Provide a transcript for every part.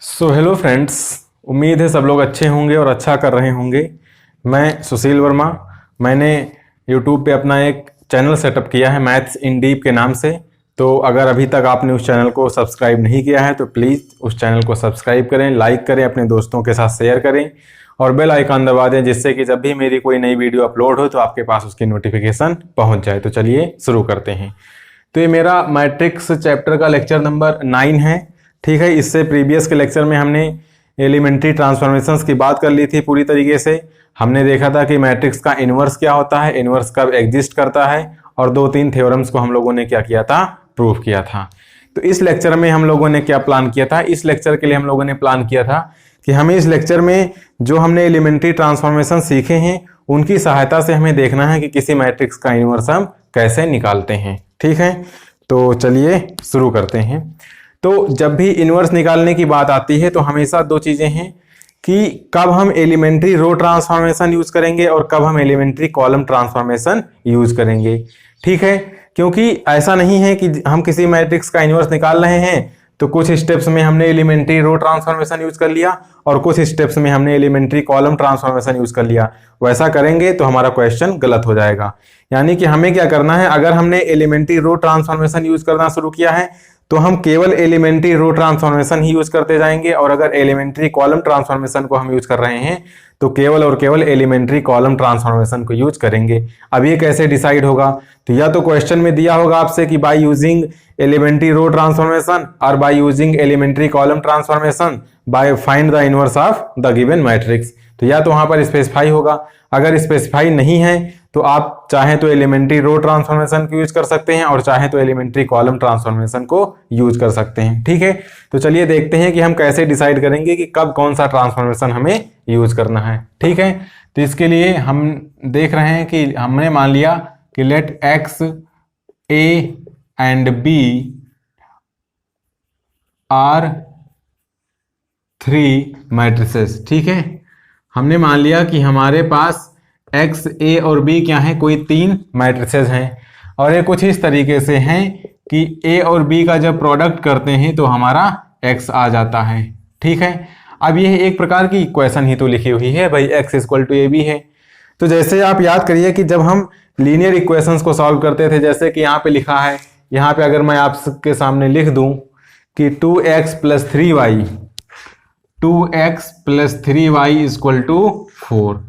Hello friends, उम्मीद है सब लोग अच्छे होंगे और अच्छा कर रहे होंगे। मैं सुशील वर्मा। मैंने यूट्यूब पे अपना एक चैनल सेटअप किया है मैथ्स इन डीप के नाम से। तो अगर अभी तक आपने उस चैनल को सब्सक्राइब नहीं किया है तो प्लीज़ उस चैनल को सब्सक्राइब करें, लाइक करें, अपने दोस्तों के साथ शेयर करें और बेल आइकन दबा दें, जिससे कि जब भी मेरी कोई नई वीडियो अपलोड हो तो आपके पास उसकी नोटिफिकेशन पहुँच जाए। तो चलिए शुरू करते हैं। तो ये मेरा मैट्रिक्स चैप्टर का लेक्चर नंबर 9 है। ठीक है, इससे प्रीवियस के लेक्चर में हमने एलिमेंट्री ट्रांसफॉर्मेशंस की बात कर ली थी पूरी तरीके से। हमने देखा था कि मैट्रिक्स का इन्वर्स क्या होता है, इन्वर्स कब एग्जिस्ट करता है, और 2-3 थ्योरम्स को हम लोगों ने क्या किया था, प्रूव किया था। तो इस लेक्चर में हम लोगों ने क्या प्लान किया था, इस लेक्चर के लिए हम लोगों ने प्लान किया था कि हमें इस लेक्चर में जो हमने एलिमेंट्री ट्रांसफॉर्मेशन सीखे हैं उनकी सहायता से हमें देखना है कि किसी मैट्रिक्स का इन्वर्स हम कैसे निकालते हैं। ठीक है, तो चलिए शुरू करते हैं। तो जब भी इन्वर्स निकालने की बात आती है तो हमेशा दो चीजें हैं कि कब हम एलिमेंट्री रो ट्रांसफॉर्मेशन यूज करेंगे और कब हम एलिमेंट्री कॉलम ट्रांसफॉर्मेशन यूज करेंगे। ठीक है, क्योंकि ऐसा नहीं है कि हम किसी मैट्रिक्स का इन्वर्स निकाल रहे हैं तो कुछ स्टेप्स में हमने एलिमेंट्री रो ट्रांसफॉर्मेशन यूज कर लिया और कुछ स्टेप्स में हमने एलिमेंट्री कॉलम ट्रांसफॉर्मेशन यूज कर लिया। वैसा करेंगे तो हमारा क्वेश्चन गलत हो जाएगा। यानी कि हमें क्या करना है, अगर हमने एलिमेंट्री रो ट्रांसफॉर्मेशन यूज करना शुरू किया है तो हम केवल एलिमेंट्री रो ट्रांसफॉर्मेशन ही यूज करते जाएंगे, और अगर एलिमेंट्री कॉलम ट्रांसफॉर्मेशन को हम यूज कर रहे हैं तो केवल और केवल एलिमेंट्री कॉलम ट्रांसफॉर्मेशन को यूज करेंगे। अब ये कैसे डिसाइड होगा, तो या तो क्वेश्चन में दिया होगा आपसे कि by using elementary row transformation और by using elementary column transformation by find the inverse of the given matrix. तो या तो वहां पर स्पेसिफाई होगा, अगर स्पेसिफाई नहीं है तो आप चाहें तो एलिमेंट्री रो ट्रांसफॉर्मेशन को यूज कर सकते हैं और चाहें तो एलिमेंट्री कॉलम ट्रांसफॉर्मेशन को यूज कर सकते हैं। ठीक है, तो चलिए देखते हैं कि हम कैसे डिसाइड करेंगे कि कब कौन सा ट्रांसफॉर्मेशन हमें यूज करना है। ठीक है, तो इसके लिए हम देख रहे हैं कि हमने मान लिया कि let X A and B are 3 matrices. ठीक है, हमने मान लिया कि हमारे पास एक्स ए और बी क्या है, कोई 3 मैट्रिसेस हैं और ये कुछ इस तरीके से हैं कि ए और बी का जब प्रोडक्ट करते हैं तो हमारा एक्स आ जाता है। ठीक है, अब यह एक प्रकार की इक्वेशन ही तो लिखी हुई है भाई, X equal to A B है। तो जैसे आप याद करिए कि जब हम लीनियर इक्वेशंस को सॉल्व करते थे, जैसे कि यहाँ पे लिखा है, यहाँ पे अगर मैं आपके सामने लिख दूं कि 2x + 3y 2x + 3y = 4।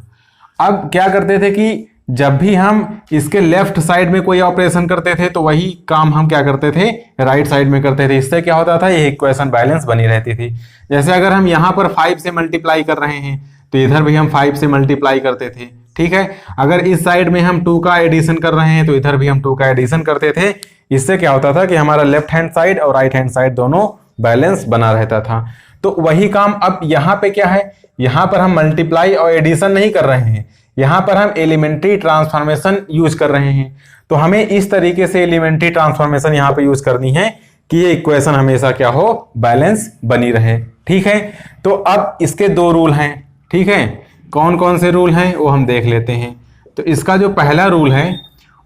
अब क्या करते थे कि जब भी हम इसके लेफ्ट साइड में कोई ऑपरेशन करते थे तो वही काम हम क्या करते थे, राइट साइड में करते थे। इससे क्या होता था, ये इक्वेशन बैलेंस बनी रहती थी। जैसे अगर हम यहाँ पर 5 से मल्टीप्लाई कर रहे हैं तो इधर भी हम 5 से मल्टीप्लाई करते थे। ठीक है, अगर इस साइड में हम 2 का एडिशन कर रहे हैं तो इधर भी हम 2 का एडिशन करते थे। इससे क्या होता था कि हमारा लेफ्ट हैंड साइड और राइट हैंड साइड दोनों बैलेंस बना रहता था। तो वही काम अब यहाँ पे क्या है, यहाँ पर हम मल्टीप्लाई और एडिशन नहीं कर रहे हैं, यहाँ पर हम एलिमेंट्री ट्रांसफॉर्मेशन यूज कर रहे हैं। तो हमें इस तरीके से एलिमेंट्री ट्रांसफॉर्मेशन यहाँ पे यूज करनी है कि ये इक्वेशन हमेशा क्या हो, बैलेंस बनी रहे। ठीक है, तो अब इसके 2 रूल हैं। ठीक है, कौन कौन से रूल हैं वो हम देख लेते हैं। तो इसका जो पहला रूल है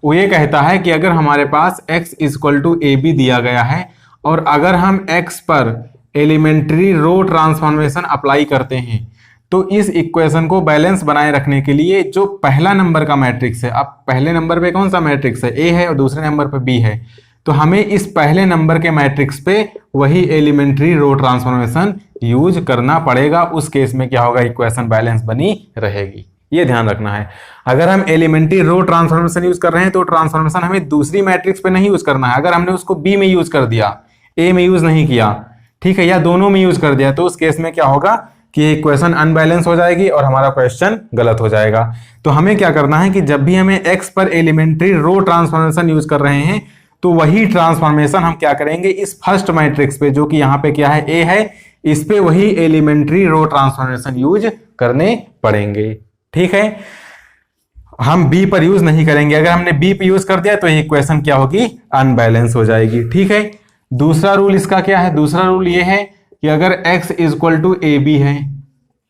वो ये कहता है कि अगर हमारे पास x = AB दिया गया है और अगर हम x पर एलिमेंट्री रो ट्रांसफॉर्मेशन अप्लाई करते हैं तो इस इक्वेशन को बैलेंस बनाए रखने के लिए जो पहला नंबर का मैट्रिक्स है, अब पहले नंबर पे कौन सा मैट्रिक्स है, ए है, और दूसरे नंबर पे बी है, तो हमें इस पहले नंबर के मैट्रिक्स पे वही एलिमेंट्री रो ट्रांसफॉर्मेशन यूज करना पड़ेगा। उस केस में क्या होगा, इक्वेशन बैलेंस बनी रहेगी। ये ध्यान रखना है। अगर हम एलिमेंट्री रो ट्रांसफॉर्मेशन यूज कर रहे हैं तो ट्रांसफॉर्मेशन हमें दूसरी मैट्रिक्स पे नहीं यूज करना है। अगर हमने उसको बी में यूज कर दिया, ए में यूज नहीं किया, ठीक है, या दोनों में यूज कर दिया, तो उस केस में क्या होगा कि इक्वेशन अनबैलेंस हो जाएगी और हमारा क्वेश्चन गलत हो जाएगा। तो हमें क्या करना है कि जब भी हमें x पर एलिमेंट्री रो ट्रांसफॉर्मेशन यूज कर रहे हैं तो वही ट्रांसफॉर्मेशन हम क्या करेंगे, इस फर्स्ट मैट्रिक्स पे जो कि यहाँ पे क्या है, a है, इस पे वही एलिमेंट्री रो ट्रांसफॉर्मेशन यूज करने पड़ेंगे। ठीक है, हम b पर यूज नहीं करेंगे। अगर हमने b पे यूज कर दिया तो ये इक्वेशन क्या होगी, अनबैलेंस हो जाएगी। ठीक है, दूसरा रूल इसका क्या है, दूसरा रूल ये है कि अगर x = AB है,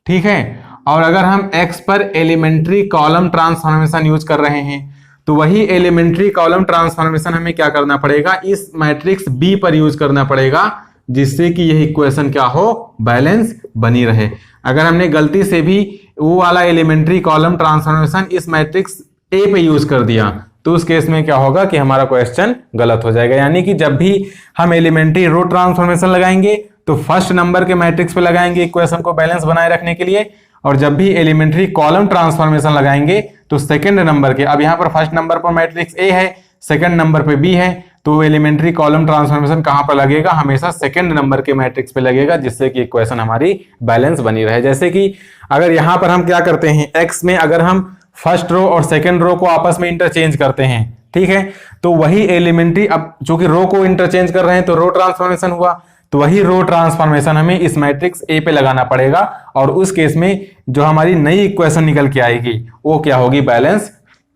ठीक है, और अगर हम x पर एलिमेंट्री कॉलम ट्रांसफॉर्मेशन यूज कर रहे हैं तो वही एलिमेंट्री कॉलम ट्रांसफॉर्मेशन हमें क्या करना पड़ेगा, इस मैट्रिक्स B पर यूज करना पड़ेगा जिससे कि यह इक्वेशन क्या हो, बैलेंस बनी रहे। अगर हमने गलती से भी वो वाला एलिमेंट्री कॉलम ट्रांसफॉर्मेशन इस मैट्रिक्स ए पे यूज कर दिया तो उस केस में क्या होगा कि हमारा क्वेश्चन गलत हो जाएगा। यानी कि जब भी हम एलिमेंट्री रो ट्रांसफॉर्मेशन लगाएंगे तो फर्स्ट नंबर के मैट्रिक्स पे लगाएंगे इक्वेशन को बैलेंस बनाए रखने के लिए, और जब भी एलिमेंट्री कॉलम ट्रांसफॉर्मेशन लगाएंगे तो सेकंड नंबर के, अब यहाँ पर फर्स्ट नंबर पर मैट्रिक्स ए है, सेकंड नंबर पे बी है, तो एलिमेंट्री कॉलम ट्रांसफॉर्मेशन कहां पर लगेगा, हमेशा सेकंड नंबर के मैट्रिक्स पे लगेगा, जिससे कि इक्वेशन हमारी बैलेंस बनी रहे। जैसे कि अगर यहां पर हम क्या करते हैं, एक्स में अगर हम फर्स्ट रो और सेकंड रो को आपस में इंटरचेंज करते हैं, ठीक है, तो वही एलिमेंट्री, अब चूंकि रो को इंटरचेंज कर रहे हैं तो रो ट्रांसफॉर्मेशन हुआ, तो वही रो ट्रांसफॉर्मेशन हमें इस मैट्रिक्स ए पे लगाना पड़ेगा, और उस केस में जो हमारी नई इक्वेशन निकल के आएगी वो क्या होगी, बैलेंस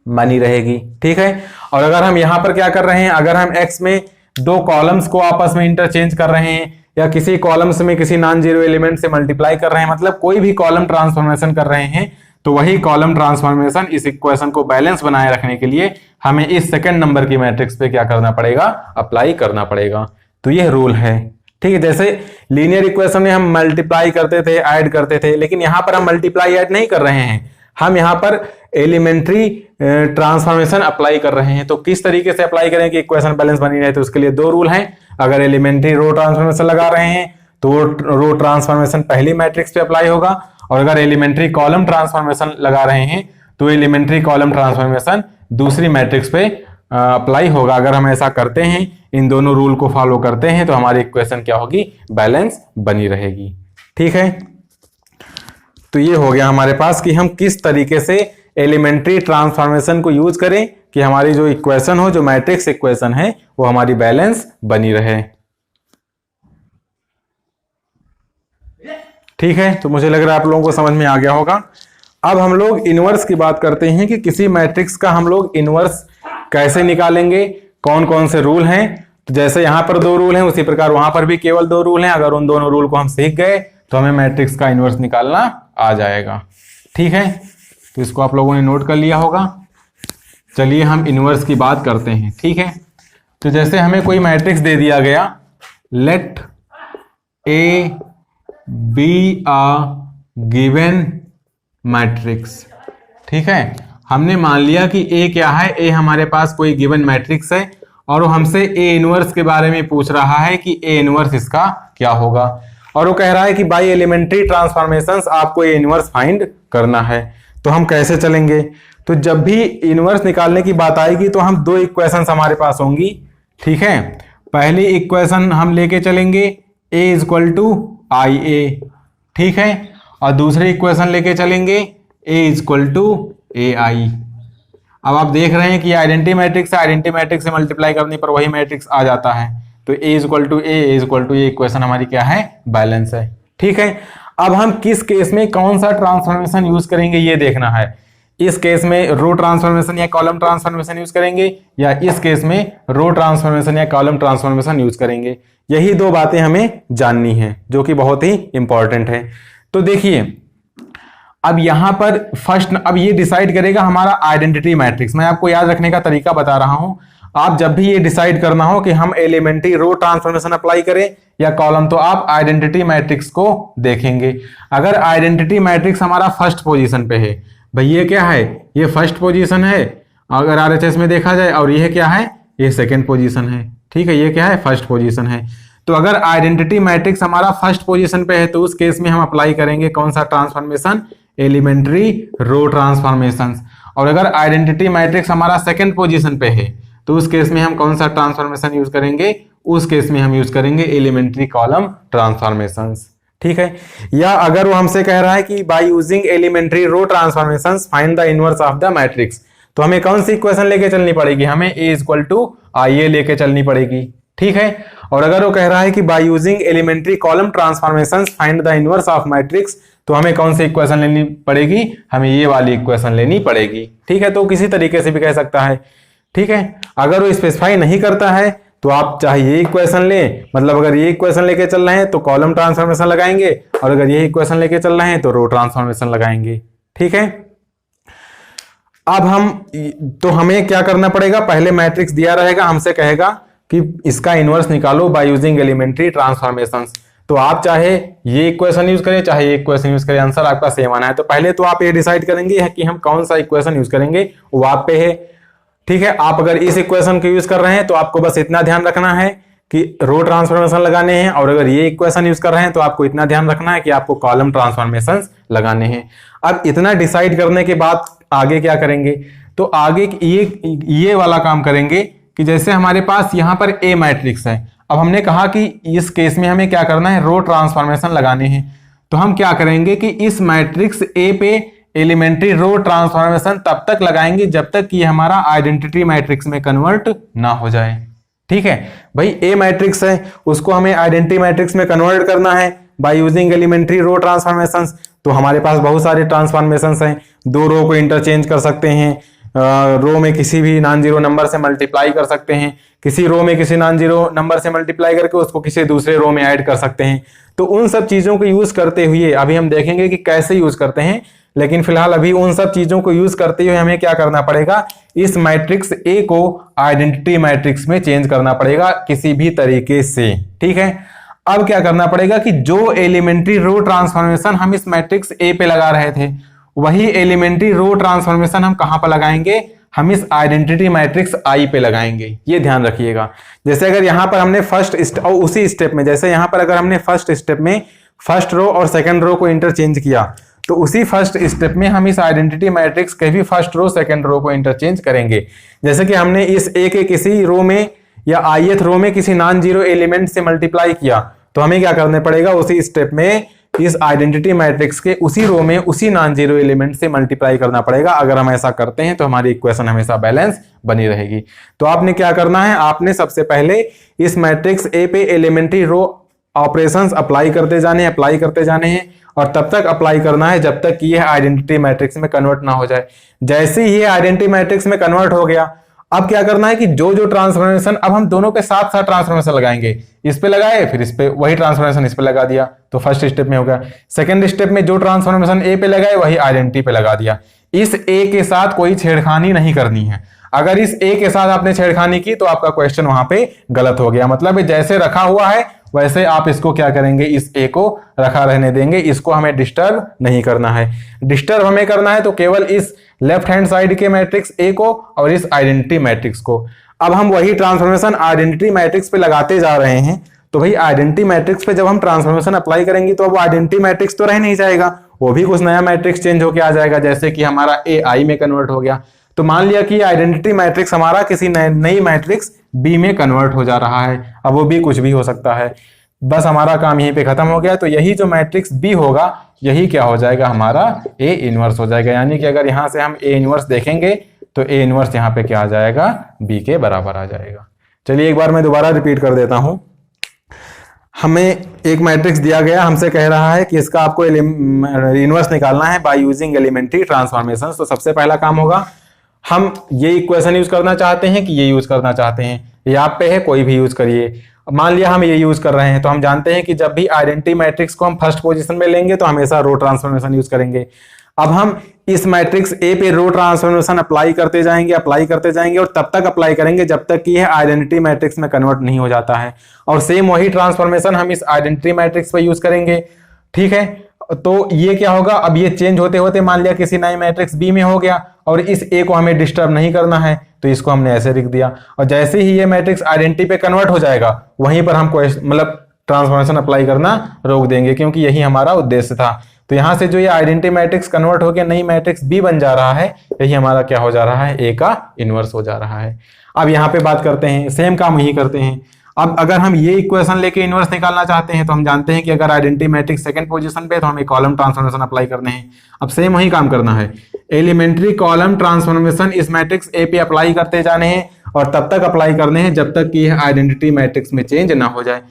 बनी रहेगी। ठीक है, और अगर हम यहां पर क्या कर रहे हैं, अगर हम एक्स में दो कॉलम्स को आपस में इंटरचेंज कर रहे हैं या किसी कॉलम्स में किसी नॉन जीरो एलिमेंट से मल्टीप्लाई कर रहे हैं, मतलब कोई भी कॉलम ट्रांसफॉर्मेशन कर रहे हैं, तो वही कॉलम ट्रांसफॉर्मेशन इस इक्वेशन को बैलेंस बनाए रखने के लिए हमें इस सेकंड नंबर की मैट्रिक्स पे क्या करना पड़ेगा, अप्लाई करना पड़ेगा। तो यह रूल है। ठीक है, जैसे लीनियर इक्वेशन में हम मल्टीप्लाई करते थे, ऐड करते थे, लेकिन यहां पर हम मल्टीप्लाई ऐड नहीं कर रहे हैं, हम यहां पर एलिमेंट्री ट्रांसफॉर्मेशन अप्लाई कर रहे हैं। तो किस तरीके से अप्लाई करें कि इक्वेशन बैलेंस बनी रहे, तो उसके लिए दो रूल हैं। अगर एलिमेंट्री रो ट्रांसफॉर्मेशन लगा रहे हैं तो रो ट्रांसफॉर्मेशन पहली मैट्रिक्स पे अप्लाई होगा, और अगर एलिमेंट्री कॉलम ट्रांसफॉर्मेशन लगा रहे हैं तो एलिमेंट्री कॉलम ट्रांसफॉर्मेशन दूसरी मैट्रिक्स पे अप्लाई होगा। अगर हम ऐसा करते हैं, इन दोनों रूल को फॉलो करते हैं, तो हमारी इक्वेशन क्या होगी, बैलेंस बनी रहेगी। ठीक है, तो ये हो गया हमारे पास कि हम किस तरीके से एलिमेंट्री ट्रांसफॉर्मेशन को यूज करें कि हमारी जो इक्वेशन हो, जो मैट्रिक्स इक्वेशन है, वो हमारी बैलेंस बनी रहे। ठीक है, तो मुझे लग रहा है आप लोगों को समझ में आ गया होगा। अब हम लोग इनवर्स की बात करते हैं कि किसी मैट्रिक्स का हम लोग इनवर्स कैसे निकालेंगे, कौन कौन से रूल हैं। तो जैसे यहां पर दो रूल हैं, उसी प्रकार वहां पर भी केवल दो रूल हैं। अगर उन दोनों रूल को हम सीख गए तो हमें मैट्रिक्स का इनवर्स निकालना आ जाएगा। ठीक है, तो इसको आप लोगों ने नोट कर लिया होगा। चलिए हम इनवर्स की बात करते हैं। ठीक है, तो जैसे हमें कोई मैट्रिक्स दे दिया गया, let A be a given matrix. ठीक है, हमने मान लिया कि ए क्या है, ए हमारे पास कोई गिवन मैट्रिक्स है, और वो हमसे ए इनवर्स के बारे में पूछ रहा है कि ए इनवर्स इसका क्या होगा, और वो कह रहा है कि बाय एलिमेंट्री ट्रांसफॉर्मेशंस आपको ए इनवर्स फाइंड करना है। तो हम कैसे चलेंगे, तो जब भी इनवर्स निकालने की बात आएगी तो हम दो इक्वेशंस हमारे पास होंगी। ठीक है, पहली इक्वेशन हम लेके चलेंगे ए इक्वल टू आई ए, ठीक है, और दूसरी इक्वेशन लेके चलेंगे ए इक्वल टू ए आई। अब आप देख रहे हैं कि आइडेंटिटी मैट्रिक्स है, आइडेंटिटी मैट्रिक्स से मल्टीप्लाई करने पर वही मैट्रिक्स आ जाता है। तो ए इक्वल टू ए इक्वेशन हमारी क्या है, बैलेंस है। ठीक है, अब हम किस केस में कौन सा ट्रांसफॉर्मेशन यूज करेंगे ये देखना है। इस केस में रो ट्रांसफॉर्मेशन या कॉलम ट्रांसफॉर्मेशन यूज करेंगे, या इस केस में रो ट्रांसफॉर्मेशन या कॉलम ट्रांसफॉर्मेशन यूज करेंगे। यही दो बातें हमें जाननी है, जो कि बहुत ही इंपॉर्टेंट है। तो देखिए, अब यहां पर फर्स्ट, अब ये डिसाइड करेगा हमारा आइडेंटिटी मैट्रिक्स। मैं आपको याद रखने का तरीका बता रहा हूं। आप जब भी ये डिसाइड करना हो कि हम एलिमेंट्री रो ट्रांसफॉर्मेशन अप्लाई करें या कॉलम, तो आप आइडेंटिटी मैट्रिक्स को देखेंगे। अगर आइडेंटिटी मैट्रिक्स हमारा फर्स्ट पोजीशन पे है, भाई ये क्या है, ये फर्स्ट पोजीशन है अगर आरएचएस में देखा जाए, और ये क्या है, ये सेकंड पोजीशन है। ठीक है, ये क्या है, फर्स्ट पोजीशन है। तो अगर आइडेंटिटी मैट्रिक्स हमारा फर्स्ट पोजीशन पे है तो उस केस में हम अप्लाई करेंगे कौन सा ट्रांसफॉर्मेशन, एलिमेंट्री रो ट्रांसफॉर्मेशंस। और अगर आइडेंटिटी मैट्रिक्स हमारा सेकंड पोजीशन पे है तो उस केस में हम कौन सा ट्रांसफॉर्मेशन यूज करेंगे, उस केस में हम यूज करेंगे एलिमेंट्री कॉलम ट्रांसफॉर्मेशंस। ठीक है, या अगर वो हमसे कह रहा है कि by using elementary row transformations find the inverse of the matrix, तो हमें कौन सी इक्वेशन लेके चलनी पड़ेगी, हमें ए इक्वल टू आई ए लेके चलनी पड़ेगी। ठीक है, और अगर वो कह रहा है कि by using elementary column transformations find the inverse of matrix, तो हमें कौन सी इक्वेशन लेनी पड़ेगी, हमें ये वाली इक्वेशन लेनी पड़ेगी। ठीक है, तो किसी तरीके से भी कह सकता है। ठीक है, अगर वो स्पेसिफाई नहीं करता है तो आप चाहे ये इक्वेशन लें, मतलब अगर ये इक्वेशन लेके चल रहे हैं तो कॉलम ट्रांसफॉर्मेशन लगाएंगे, और अगर ये इक्वेशन लेके चल रहे हैं तो रो ट्रांसफॉर्मेशन लगाएंगे। ठीक है, अब हम, तो हमें क्या करना पड़ेगा, पहले मैट्रिक्स दिया रहेगा, हमसे कहेगा कि इसका इनवर्स निकालो बाय यूजिंग एलिमेंट्री ट्रांसफॉर्मेशंस। तो आप चाहे ये इक्वेशन यूज करें चाहे ये इक्वेशन यूज करें, आंसर आपका सेम आना है। तो पहले तो आप ये डिसाइड करेंगे कि हम कौन सा इक्वेशन यूज करेंगे, वो आप पे है। ठीक है, आप अगर इस इक्वेशन को यूज कर रहे हैं तो आपको बस इतना ध्यान रखना है कि रो ट्रांसफॉर्मेशन लगाने हैं, और अगर ये इक्वेशन यूज कर रहे हैं तो आपको इतना ध्यान रखना है कि आपको कॉलम ट्रांसफॉर्मेशन लगाने हैं। अब इतना डिसाइड करने के बाद आगे क्या करेंगे, तो आगे ये वाला काम करेंगे कि जैसे हमारे पास यहाँ पर ए मैट्रिक्स है, अब हमने कहा कि इस केस में हमें क्या करना है, रो ट्रांसफॉर्मेशन लगाने हैं। तो हम क्या करेंगे कि इस मैट्रिक्स ए पे एलिमेंट्री रो ट्रांसफॉर्मेशन तब तक लगाएंगे जब तक कि हमारा आइडेंटिटी मैट्रिक्स में कन्वर्ट ना हो जाए। ठीक है भाई, ए मैट्रिक्स है उसको हमें आइडेंटिटी मैट्रिक्स में कन्वर्ट करना है by using elementary row transformations. तो हमारे पास बहुत सारे ट्रांसफॉर्मेशंस हैं, दो रो को इंटरचेंज कर सकते हैं, रो में किसी भी नॉन जीरो नंबर से मल्टीप्लाई कर सकते हैं, किसी रो में किसी नॉन जीरो नंबर से मल्टीप्लाई करके उसको किसी दूसरे रो में ऐड कर सकते हैं। तो उन सब चीजों को यूज करते हुए अभी हम देखेंगे कि कैसे यूज करते हैं, लेकिन फिलहाल अभी उन सब चीजों को यूज करते हुए हमें क्या करना पड़ेगा, इस मैट्रिक्स ए को आइडेंटिटी मैट्रिक्स में चेंज करना पड़ेगा किसी भी तरीके से। ठीक है, अब क्या करना पड़ेगा कि जो एलिमेंट्री रो ट्रांसफॉर्मेशन हम इस मैट्रिक्स ए पे लगा रहे थे, वही एलिमेंट्री रो ट्रांसफॉर्मेशन हम कहां पर लगाएंगे, हम इस आइडेंटिटी मैट्रिक्स आई पे लगाएंगे। ये ध्यान रखिएगा। जैसे अगर यहां पर हमने उसी स्टेप में, जैसे यहां पर अगर हमने फर्स्ट स्टेप में फर्स्ट रो और सेकंड रो को इंटरचेंज किया, तो उसी फर्स्ट स्टेप में हम इस आइडेंटिटी मैट्रिक्स के भी फर्स्ट रो सेकंड रो को इंटरचेंज करेंगे। जैसे कि हमने इस ए के किसी रो में या ith रो में किसी नॉन जीरो एलिमेंट से मल्टीप्लाई किया, तो हमें क्या करना पड़ेगा, उसी स्टेप में इस आइडेंटिटी मैट्रिक्स के उसी रो में उसी नॉन जीरो एलिमेंट से मल्टीप्लाई करना पड़ेगा। अगर हम ऐसा करते हैं तो हमारी इक्वेशन हमेशा बैलेंस बनी रहेगी। तो आपने क्या करना है, आपने सबसे पहले इस मैट्रिक्स ए पे एलिमेंट्री रो ऑपरेशंस अप्लाई करते जाने हैं और तब तक अप्लाई करना है जब तक कि यह आइडेंटिटी मैट्रिक्स में कन्वर्ट ना हो जाए। जैसे ही ये आइडेंटिटी मैट्रिक्स में कन्वर्ट हो गया, अब क्या करना है कि जो जो ट्रांसफॉर्मेशन, अब हम दोनों के साथ साथ ट्रांसफॉर्मेशन लगाएंगे, इस पे लगाए फिर इस पे, वही ट्रांसफॉर्मेशन इस पे लगा दिया, तो फर्स्ट स्टेप में हो गया। सेकंड स्टेप में जो ट्रांसफॉर्मेशन ए पे लगाए वही आइडेंटिटी पे लगा दिया। इस ए के साथ कोई छेड़खानी नहीं करनी है। अगर इस ए के साथ आपने छेड़खानी की तो आपका क्वेश्चन वहां पे गलत हो गया। मतलब जैसे रखा हुआ है वैसे आप इसको क्या करेंगे, इस ए को रखा रहने देंगे, इसको हमें डिस्टर्ब नहीं करना है। डिस्टर्ब हमें करना है तो केवल इस लेफ्ट हैंड साइड के मैट्रिक्स ए को और इस आइडेंटिटी मैट्रिक्स को। अब हम वही ट्रांसफॉर्मेशन आइडेंटिटी मैट्रिक्स पे लगाते जा रहे हैं। तो भाई आइडेंटिटी मैट्रिक्स पे जब हम ट्रांसफॉर्मेशन अप्लाई करेंगे तो अब आइडेंटिटी मैट्रिक्स तो रह नहीं जाएगा, वो भी कुछ नया मैट्रिक्स चेंज होकर आ जाएगा। जैसे कि हमारा ए आई में कन्वर्ट हो गया, तो मान लिया कि आइडेंटिटी मैट्रिक्स हमारा किसी नई मैट्रिक्स बी में कन्वर्ट हो जा रहा है। अब वो भी कुछ भी हो सकता है, बस हमारा काम यहीं पे खत्म हो गया। तो यही जो मैट्रिक्स बी होगा यही क्या हो जाएगा, हमारा ए इनवर्स हो जाएगा। यानी कि अगर यहां से हम ए इनवर्स देखेंगे तो ए इनवर्स यहाँ पे क्या आ जाएगा, बी के बराबर आ जाएगा। चलिए एक बार मैं दोबारा रिपीट कर देता हूं। हमें एक मैट्रिक्स दिया गया, हमसे कह रहा है कि इसका आपको इनवर्स निकालना है बाय यूजिंग एलिमेंट्री ट्रांसफॉर्मेशन। तो सबसे पहला काम होगा, हम ये इक्वेशन यूज करना चाहते हैं कि ये यूज करना चाहते हैं, ये आप पे है, कोई भी यूज करिए। मान लिया हम ये यूज कर रहे हैं, तो हम जानते हैं कि जब भी आइडेंटिटी मैट्रिक्स को हम फर्स्ट पोजीशन में लेंगे तो हमेशा रो ट्रांसफॉर्मेशन यूज करेंगे। अब हम इस मैट्रिक्स ए पे रो ट्रांसफॉर्मेशन अप्लाई करते जाएंगे और तब तक अप्लाई करेंगे जब तक कि यह आइडेंटिटी मैट्रिक्स में कन्वर्ट नहीं हो जाता है। और सेम वही ट्रांसफॉर्मेशन हम इस आइडेंटिटी मैट्रिक्स पे यूज करेंगे। ठीक है, तो ये क्या होगा, अब ये चेंज होते होते मान लिया किसी नए मैट्रिक्स बी में हो गया और इस ए को हमें डिस्टर्ब नहीं करना है, तो इसको हमने ऐसे लिख दिया। और जैसे ही ये मैट्रिक्स आइडेंटिटी पे कन्वर्ट हो जाएगा वहीं पर हम मतलब ट्रांसफॉर्मेशन अप्लाई करना रोक देंगे, क्योंकि यही हमारा उद्देश्य था। तो यहां से जो ये आइडेंटिटी मैट्रिक्स कन्वर्ट होकर नई मैट्रिक्स बी बन जा रहा है, यही हमारा क्या हो जा रहा है, ए का इनवर्स हो जा रहा है। अब यहाँ पे बात करते हैं, सेम काम यही करते हैं। अब अगर हम ये इक्वेशन लेके इनवर्स निकालना चाहते हैं तो हम जानते हैं कि अगर आइडेंटिटी मैट्रिक्स सेकंड पोजीशन पे तो हमें कॉलम ट्रांसफॉर्मेशन अप्लाई करने हैं। अब सेम वही काम करना है, एलिमेंट्री कॉलम ट्रांसफॉर्मेशन इस मैट्रिक्स ए पे अप्लाई करते जाने हैं और तब तक अप्लाई करने हैं जब तक कि यह आइडेंटिटी मैट्रिक्स में चेंज ना हो जाए।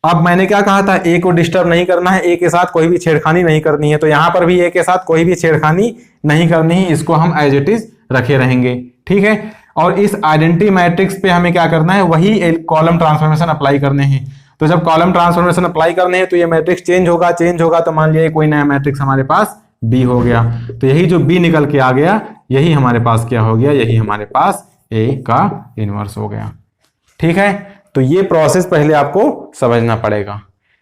अब मैंने क्या कहा था, ए को डिस्टर्ब नहीं करना है, ए के साथ कोई भी छेड़खानी नहीं करनी है। तो यहां पर भी ए के साथ कोई भी छेड़खानी नहीं करनी है, इसको हम एज इट इज रखे रहेंगे। ठीक है, और इस आइडेंटिटी मैट्रिक्स पे हमें क्या करना है, वही कॉलम ट्रांसफॉर्मेशन अप्लाई करने हैं। तो जब कॉलम ट्रांसफॉर्मेशन अप्लाई करने हैं तो ये मैट्रिक्स चेंज होगा तो मान लिया कोई नया मैट्रिक्स हमारे पास बी हो गया। तो यही जो बी निकल के आ गया यही हमारे पास क्या हो गया, यही हमारे पास ए का इनवर्स हो गया। ठीक है, तो ये प्रोसेस पहले आपको समझना पड़ेगा।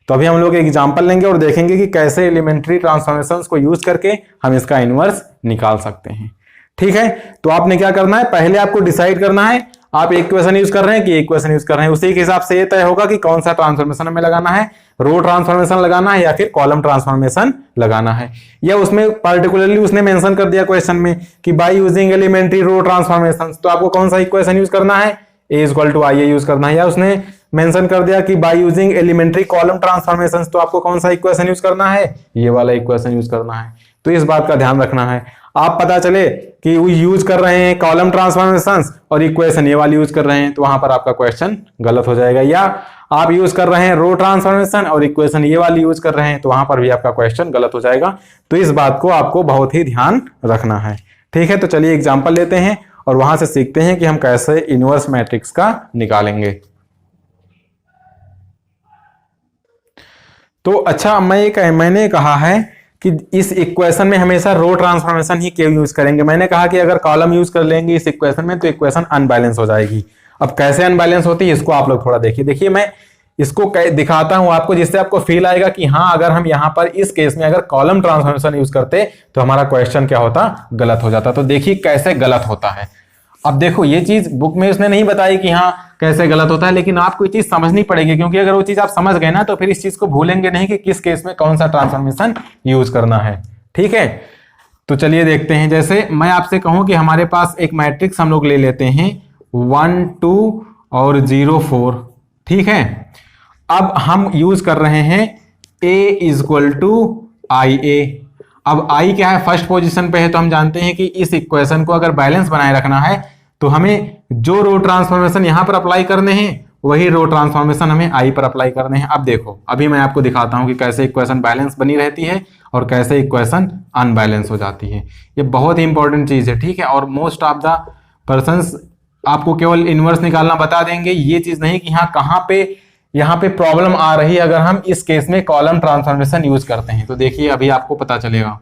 तो अभी हम लोग एग्जांपल लेंगे और देखेंगे कि कैसे एलिमेंट्री ट्रांसफॉर्मेशंस को यूज करके हम इसका इनवर्स निकाल सकते हैं। ठीक है, तो आपने क्या करना है, पहले आपको डिसाइड करना है आप एक इक्वेशन यूज कर रहे हैं कि एक इक्वेशन यूज कर रहे हैं। उसी के हिसाब से ये तय होगा कि कौन सा ट्रांसफॉर्मेशन हमें लगाना है, रो ट्रांसफॉर्मेशन लगाना है या फिर कॉलम ट्रांसफॉर्मेशन लगाना है। या उसमें पर्टिकुलरली उसने मेंशन कर दिया क्वेश्चन में कि by using elementary row transformation, तो आपको कौन सा इक्वेशन यूज करना है, A equal to I A use करना है। या उसने मेंशन कर दिया कि by using elementary column transformation, तो आपको कौन सा इक्वेशन यूज करना है, ये वाला इक्वेशन यूज करना है। तो इस बात का ध्यान रखना है। आप पता चले कि वो यूज कर रहे हैं कॉलम ट्रांसफॉर्मेशंस और इक्वेशन ये वाली यूज कर रहे हैं, तो वहां पर आपका क्वेश्चन गलत हो जाएगा। या आप यूज कर रहे हैं रो ट्रांसफॉर्मेशन और इक्वेशन ये वाली यूज कर रहे हैं, तो वहां पर भी आपका क्वेश्चन गलत हो जाएगा। तो इस बात को आपको बहुत ही ध्यान रखना है। ठीक है, तो चलिए एग्जाम्पल लेते हैं और वहां से सीखते हैं कि हम कैसे इनवर्स मैट्रिक्स का निकालेंगे। तो अच्छा, मैंने कहा है कि इस इक्वेशन में हमेशा रो ट्रांसफॉर्मेशन ही क्यों यूज करेंगे। मैंने कहा कि अगर कॉलम यूज कर लेंगे इस इक्वेशन में तो इक्वेशन अनबैलेंस हो जाएगी। अब कैसे अनबैलेंस होती है इसको आप लोग थोड़ा देखिए मैं इसको दिखाता हूं आपको, जिससे आपको फील आएगा कि हाँ, अगर हम यहां पर इस केस में अगर कॉलम ट्रांसफॉर्मेशन यूज करते तो हमारा क्वेश्चन क्या होता, गलत हो जाता। तो देखिए कैसे गलत होता है। अब देखो, ये चीज बुक में उसने नहीं बताई कि हाँ कैसे गलत होता है, लेकिन आपको ये चीज समझनी पड़ेगी, क्योंकि अगर वो चीज आप समझ गए ना तो फिर इस चीज को भूलेंगे नहीं कि किस केस में कौन सा ट्रांसफॉर्मेशन यूज करना है। ठीक है, तो चलिए देखते हैं। जैसे मैं आपसे कहूं कि हमारे पास एक मैट्रिक्स हम लोग ले लेते हैं 1 2 और 0 4। ठीक है, अब हम यूज कर रहे हैं a इक्वल टू आई ए। अब i क्या है, फर्स्ट पोजीशन पे है, तो हम जानते हैं कि इस इक्वेशन को अगर बैलेंस बनाए रखना है तो हमें जो रो ट्रांसफॉर्मेशन यहां पर अप्लाई करने हैं वही रो ट्रांसफॉर्मेशन हमें i पर अप्लाई करने हैं। अब देखो, अभी मैं आपको दिखाता हूं कि कैसे इक्वेशन बैलेंस बनी रहती है और कैसे इक्वेशन अनबैलेंस हो जाती है। ये बहुत ही इंपॉर्टेंट चीज है। ठीक है, और मोस्ट ऑफ द पर्संस आपको केवल इनवर्स निकालना बता देंगे, ये चीज नहीं कि हाँ कहां पे यहाँ पे प्रॉब्लम आ रही है अगर हम इस केस में कॉलम ट्रांसफॉर्मेशन यूज करते हैं। तो देखिए अभी आपको पता चलेगा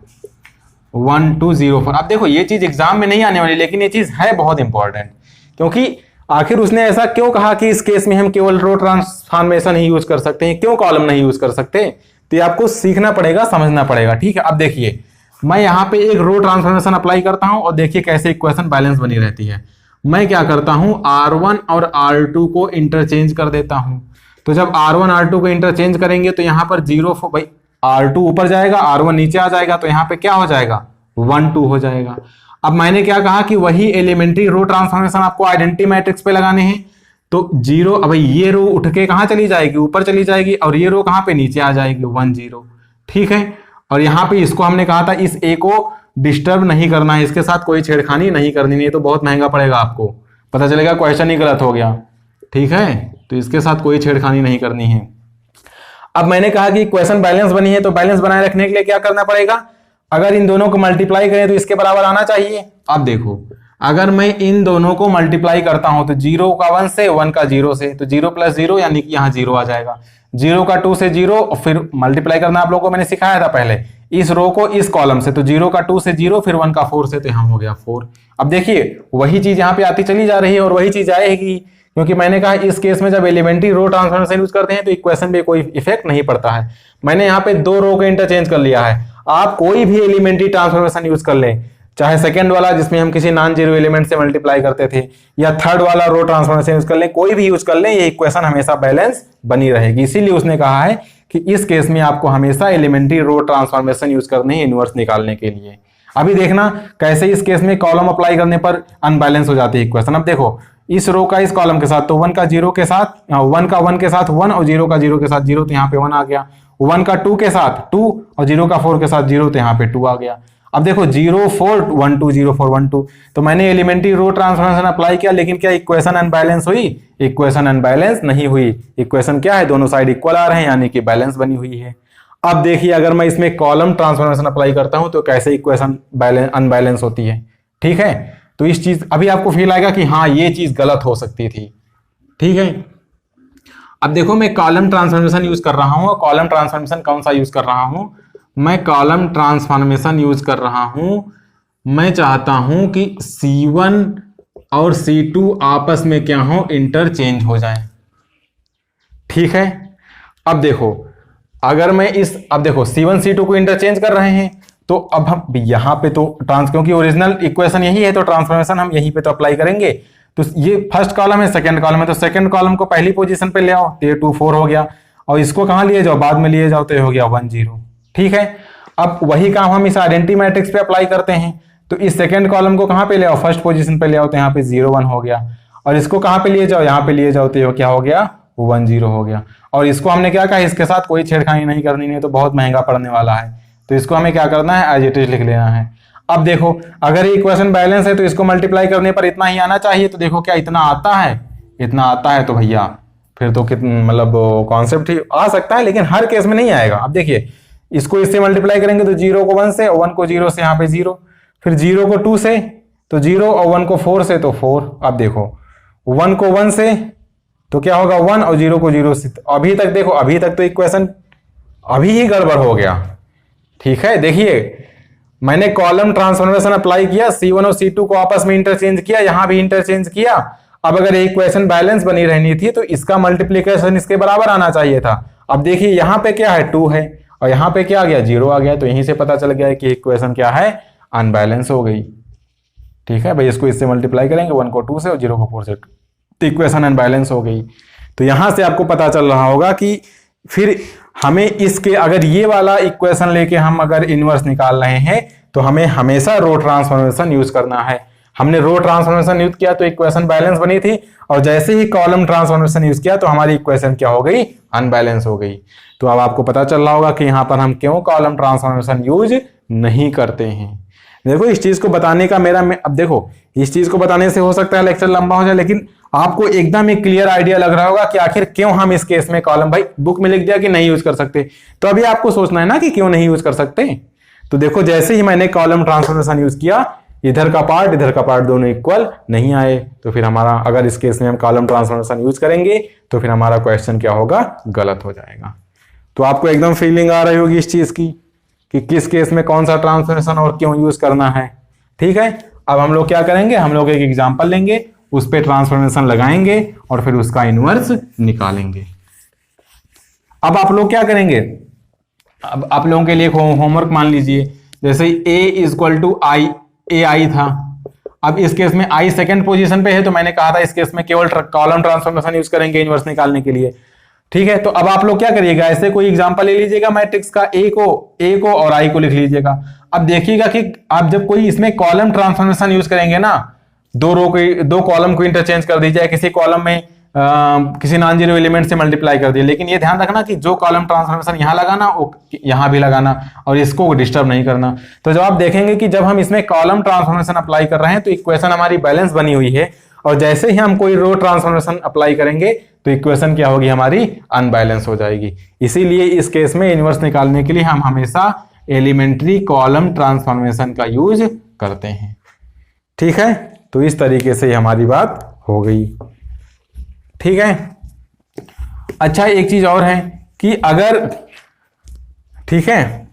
1 2 0 4। अब देखो, ये चीज एग्जाम में नहीं आने वाली, लेकिन ये चीज है बहुत इंपॉर्टेंट, क्योंकि आखिर उसने ऐसा क्यों कहा कि इस केस में हम केवल रो ट्रांसफॉर्मेशन ही यूज कर सकते हैं, क्यों कॉलम नहीं यूज कर सकते, तो ये आपको सीखना पड़ेगा, समझना पड़ेगा। ठीक है, अब देखिए मैं यहाँ पे एक रो ट्रांसफॉर्मेशन अप्लाई करता हूं और देखिए कैसे इक्वेशन बैलेंस बनी रहती है। मैं क्या करता हूं, R1 और R2 को इंटरचेंज कर देता हूं। तो जब R1 R2 को इंटरचेंज करेंगे तो यहाँ पर 0 भाई R2 ऊपर जाएगा, R1 नीचे आ जाएगा, तो यहाँ पे क्या हो जाएगा, 1 2 हो जाएगा। अब मैंने क्या कहा कि वही एलिमेंट्री रो ट्रांसफॉर्मेशन आपको आइडेंटिटी मैट्रिक्स पे लगाने हैं। तो 0, अब ये रो उठ के कहां चली जाएगी, ऊपर चली जाएगी, और ये रो कहां पे, नीचे आ जाएगी, 1 0। ठीक है, और यहाँ पे इसको हमने कहा था इस ए को डिस्टर्ब नहीं करना है, इसके साथ कोई छेड़खानी नहीं करनी, नहीं तो बहुत महंगा पड़ेगा आपको, पता चलेगा क्वेश्चन ही गलत हो गया। ठीक है, तो इसके साथ कोई छेड़खानी नहीं करनी है। अब मैंने कहा कि इक्वेशन बैलेंस बनी है, तो बैलेंस बनाए रखने के लिए क्या करना पड़ेगा, अगर इन दोनों को मल्टीप्लाई करें तो इसके बराबर आना चाहिए। अब देखो, अगर मैं इन दोनों को मल्टीप्लाई करता हूं तो 0 का 1 से, 1 का 0 से, तो 0 + 0 यानी कि यहाँ 0 आ जाएगा। 0 का 2 से 0, और फिर मल्टीप्लाई करना आप लोगों को मैंने सिखाया था पहले, इस रो को इस कॉलम से, तो 0 का 2 से 0, फिर 1 का 4 से, तो यहाँ हो गया 4। अब देखिए वही चीज यहाँ पे आती चली जा रही है और वही चीज आएगी, क्योंकि मैंने कहा इस केस में जब एलिमेंट्री रो ट्रांसफॉर्मेशन यूज करते हैं तो इक्वेशन पे कोई इफेक्ट नहीं पड़ता है। मैंने यहाँ पे 2 रो को इंटरचेंज कर लिया है। आप कोई भी एलिमेंट्री ट्रांसफॉर्मेशन यूज कर लें, चाहे सेकंड वाला जिसमें हम किसी नॉन जीरो एलिमेंट से मल्टीप्लाई करते थे, या थर्ड वाला रो ट्रांसफॉर्मेशन यूज कर लें, कोई भी यूज कर लें, ये इक्वेशन हमेशा बैलेंस बनी रहेगी। इसीलिए उसने कहा है कि इस केस में आपको हमेशा एलिमेंट्री रो ट्रांसफॉर्मेशन यूज करनी है इनवर्स निकालने के लिए। अभी देखना कैसे इस केस में कॉलम अप्लाई करने पर अनबैलेंस हो जाती है इक्वेशन। अब देखो, इस रो का इस कॉलम के साथ, तो 1 का 0 के साथ 1 का 1 के साथ 1 और 0 का 0 के साथ 0, तो यहाँ पे 1 आ गया। 1 का 2 के साथ 2 और 0 का 4 के साथ 0, तो यहाँ पे 2 आ गया। अब देखो 0 4 1 2 0 4 1 2, तो मैंने एलिमेंट्री रो ट्रांसफॉर्मेशन अप्लाई किया, लेकिन क्या इक्वेशन अनबैलेंस हुई? इक्वेशन अनबैलेंस नहीं हुई। इक्वेशन क्या है, दोनों साइड इक्वल आ रहे हैं, यानी कि बैलेंस बनी हुई है। अब देखिए अगर मैं इसमें कॉलम ट्रांसफॉर्मेशन अप्लाई करता हूं तो कैसे इक्वेशन अनबैलेंस होती है। ठीक है, तो इस चीज अभी आपको फील आएगा कि हाँ ये चीज गलत हो सकती थी। ठीक है, अब देखो मैं कॉलम ट्रांसफॉर्मेशन यूज कर रहा हूं। कॉलम ट्रांसफॉर्मेशन कौन सा यूज कर रहा हूं? मैं कॉलम ट्रांसफॉर्मेशन यूज कर रहा हूं। मैं चाहता हूं कि C1 और C2 आपस में क्या हो, इंटरचेंज हो जाए। ठीक है। अब देखो अगर मैं अब देखो C1 C2 को इंटरचेंज कर रहे हैं, तो अब हम यहाँ पे तो क्योंकि ओरिजिनल इक्वेशन यही है तो ट्रांसफॉर्मेशन हम यहीं पे तो अप्लाई करेंगे। तो ये फर्स्ट कॉलम है, सेकंड कॉलम है, तो सेकंड कॉलम को पहली पोजीशन पे ले आओ, तो ये 2 4 हो गया, और इसको कहाँ लिए जाओ, बाद में लिए जाओ, तो ये हो गया 1 0। ठीक है। अब वही काम हम इस आइडेंटिटी मैट्रिक्स पे अप्लाई करते हैं, तो इस सेकंड कॉलम को कहाँ पे ले आओ, फर्स्ट पोजीशन पे ले आओ, तो यहाँ पे 0 1 हो गया, और इसको कहाँ पे लिए जाओ, यहाँ पे लिए जाओ, तो ये क्या हो गया 1 0 हो गया। और इसको हमने क्या कहा, इसके साथ कोई छेड़खानी नहीं करनी, नहीं तो बहुत महंगा पड़ने वाला है, तो इसको हमें क्या करना है, एज इट इज लिख लेना है। अब देखो अगर ये इक्वेशन बैलेंस है तो इसको मल्टीप्लाई करने पर इतना ही आना चाहिए, तो देखो क्या इतना आता है, इतना आता है, तो भैया फिर तो कितना मतलब कॉन्सेप्ट ही आ सकता है, लेकिन हर केस में नहीं आएगा। अब देखिए इसको इससे मल्टीप्लाई करेंगे तो 0 को 1 से, और 1 को 0 से, यहाँ पे 0, फिर 0 को 2 से तो 0, और 1 को 4 से तो 4। अब देखो 1 को 1 से तो क्या होगा 1, और 0 को 0 से, अभी तक देखो, अभी तक तो इक्वेशन अभी ही गड़बड़ हो गया। ठीक है, देखिए मैंने कॉलम ट्रांसफॉर्मेशन अप्लाई किया, C1 और C2 को आपस में इंटरचेंज किया, यहां भी इंटरचेंज किया। अब अगर इक्वेशन बैलेंस बनी रहनी थी तो इसका मल्टीप्लिकेशन इसके बराबर आना चाहिए था। अब देखिए यहां पे क्या है 2 है, और यहां पे क्या आ गया 0 आ गया, तो यहीं से पता चल गया है कि इक्वेशन क्या है, अनबैलेंस हो गई। ठीक है भाई, इसको इससे मल्टीप्लाई करेंगे 1 को 2 से और 0 को 4 से, तो इक्वेशन अनबैलेंस हो गई। तो यहां से आपको पता चल रहा होगा कि फिर हमें इसके अगर ये वाला इक्वेशन लेके हम अगर इनवर्स निकाल रहे हैं तो हमें हमेशा रो ट्रांसफॉर्मेशन यूज करना है। हमने रो ट्रांसफॉर्मेशन यूज किया तो इक्वेशन बैलेंस बनी थी, और जैसे ही कॉलम ट्रांसफॉर्मेशन यूज किया तो हमारी इक्वेशन क्या हो गई, अनबैलेंस हो गई। तो अब आपको पता चल रहा होगा कि यहां पर हम क्यों कॉलम ट्रांसफॉर्मेशन यूज नहीं करते हैं। देखो इस चीज को बताने का अब देखो इस चीज को बताने से हो सकता है लेक्चर लंबा हो जाए, लेकिन आपको एकदम एक क्लियर आइडिया लग रहा होगा कि आखिर क्यों हम इस केस में कॉलम, भाई बुक में लिख दिया कि नहीं यूज कर सकते, तो अभी आपको सोचना है ना कि क्यों नहीं यूज कर सकते। तो देखो जैसे ही मैंने कॉलम ट्रांसफॉर्मेशन यूज किया, इधर का पार्ट दोनों इक्वल नहीं आए, तो फिर हमारा अगर इस केस में हम कॉलम ट्रांसफॉर्मेशन यूज करेंगे तो फिर हमारा क्वेश्चन क्या होगा, गलत हो जाएगा। तो आपको एकदम फीलिंग आ रही होगी इस चीज की कि किस केस में कौन सा ट्रांसफॉर्मेशन और क्यों यूज करना है। ठीक है, अब हम लोग क्या करेंगे, हम लोग एक एग्जांपल लेंगे, उस पे ट्रांसफॉर्मेशन लगाएंगे और फिर उसका इनवर्स निकालेंगे। अब आप लोग क्या करेंगे, अब आप लोगों के लिए होमवर्क मान लीजिए, जैसे a इक्वल टू आई, ए आई था। अब इस केस में i सेकंड पोजीशन पे है, तो मैंने कहा था इस केस में केवल कॉलम ट्रांसफॉर्मेशन यूज करेंगे इनवर्स निकालने के लिए। ठीक है, तो अब आप लोग क्या करिएगा, ऐसे कोई एग्जांपल ले लीजिएगा मैट्रिक्स का, ए को और आई को लिख लीजिएगा। अब देखिएगा कि आप जब कोई इसमें कॉलम ट्रांसफॉर्मेशन यूज करेंगे ना, दो कॉलम को इंटरचेंज कर दीजिए, किसी कॉलम में किसी नॉन जीरो एलिमेंट से मल्टीप्लाई कर दिए, लेकिन ये ध्यान रखना कि जो कॉलम ट्रांसफॉर्मेशन यहां लगाना वो यहां भी लगाना, और इसको डिस्टर्ब नहीं करना। तो जब आप देखेंगे कि जब हम इसमें कॉलम ट्रांसफॉर्मेशन अप्लाई कर रहे हैं तो इक्वेशन हमारी बैलेंस बनी हुई है, और जैसे ही हम कोई रो ट्रांसफॉर्मेशन अप्लाई करेंगे तो इक्वेशन क्या होगी, हमारी अनबैलेंस हो जाएगी। इसीलिए इस केस में इनवर्स निकालने के लिए हम हमेशा एलिमेंट्री कॉलम ट्रांसफॉर्मेशन का यूज करते हैं। ठीक है, तो इस तरीके से हमारी बात हो गई। ठीक है, अच्छा एक चीज और है कि अगर, ठीक है,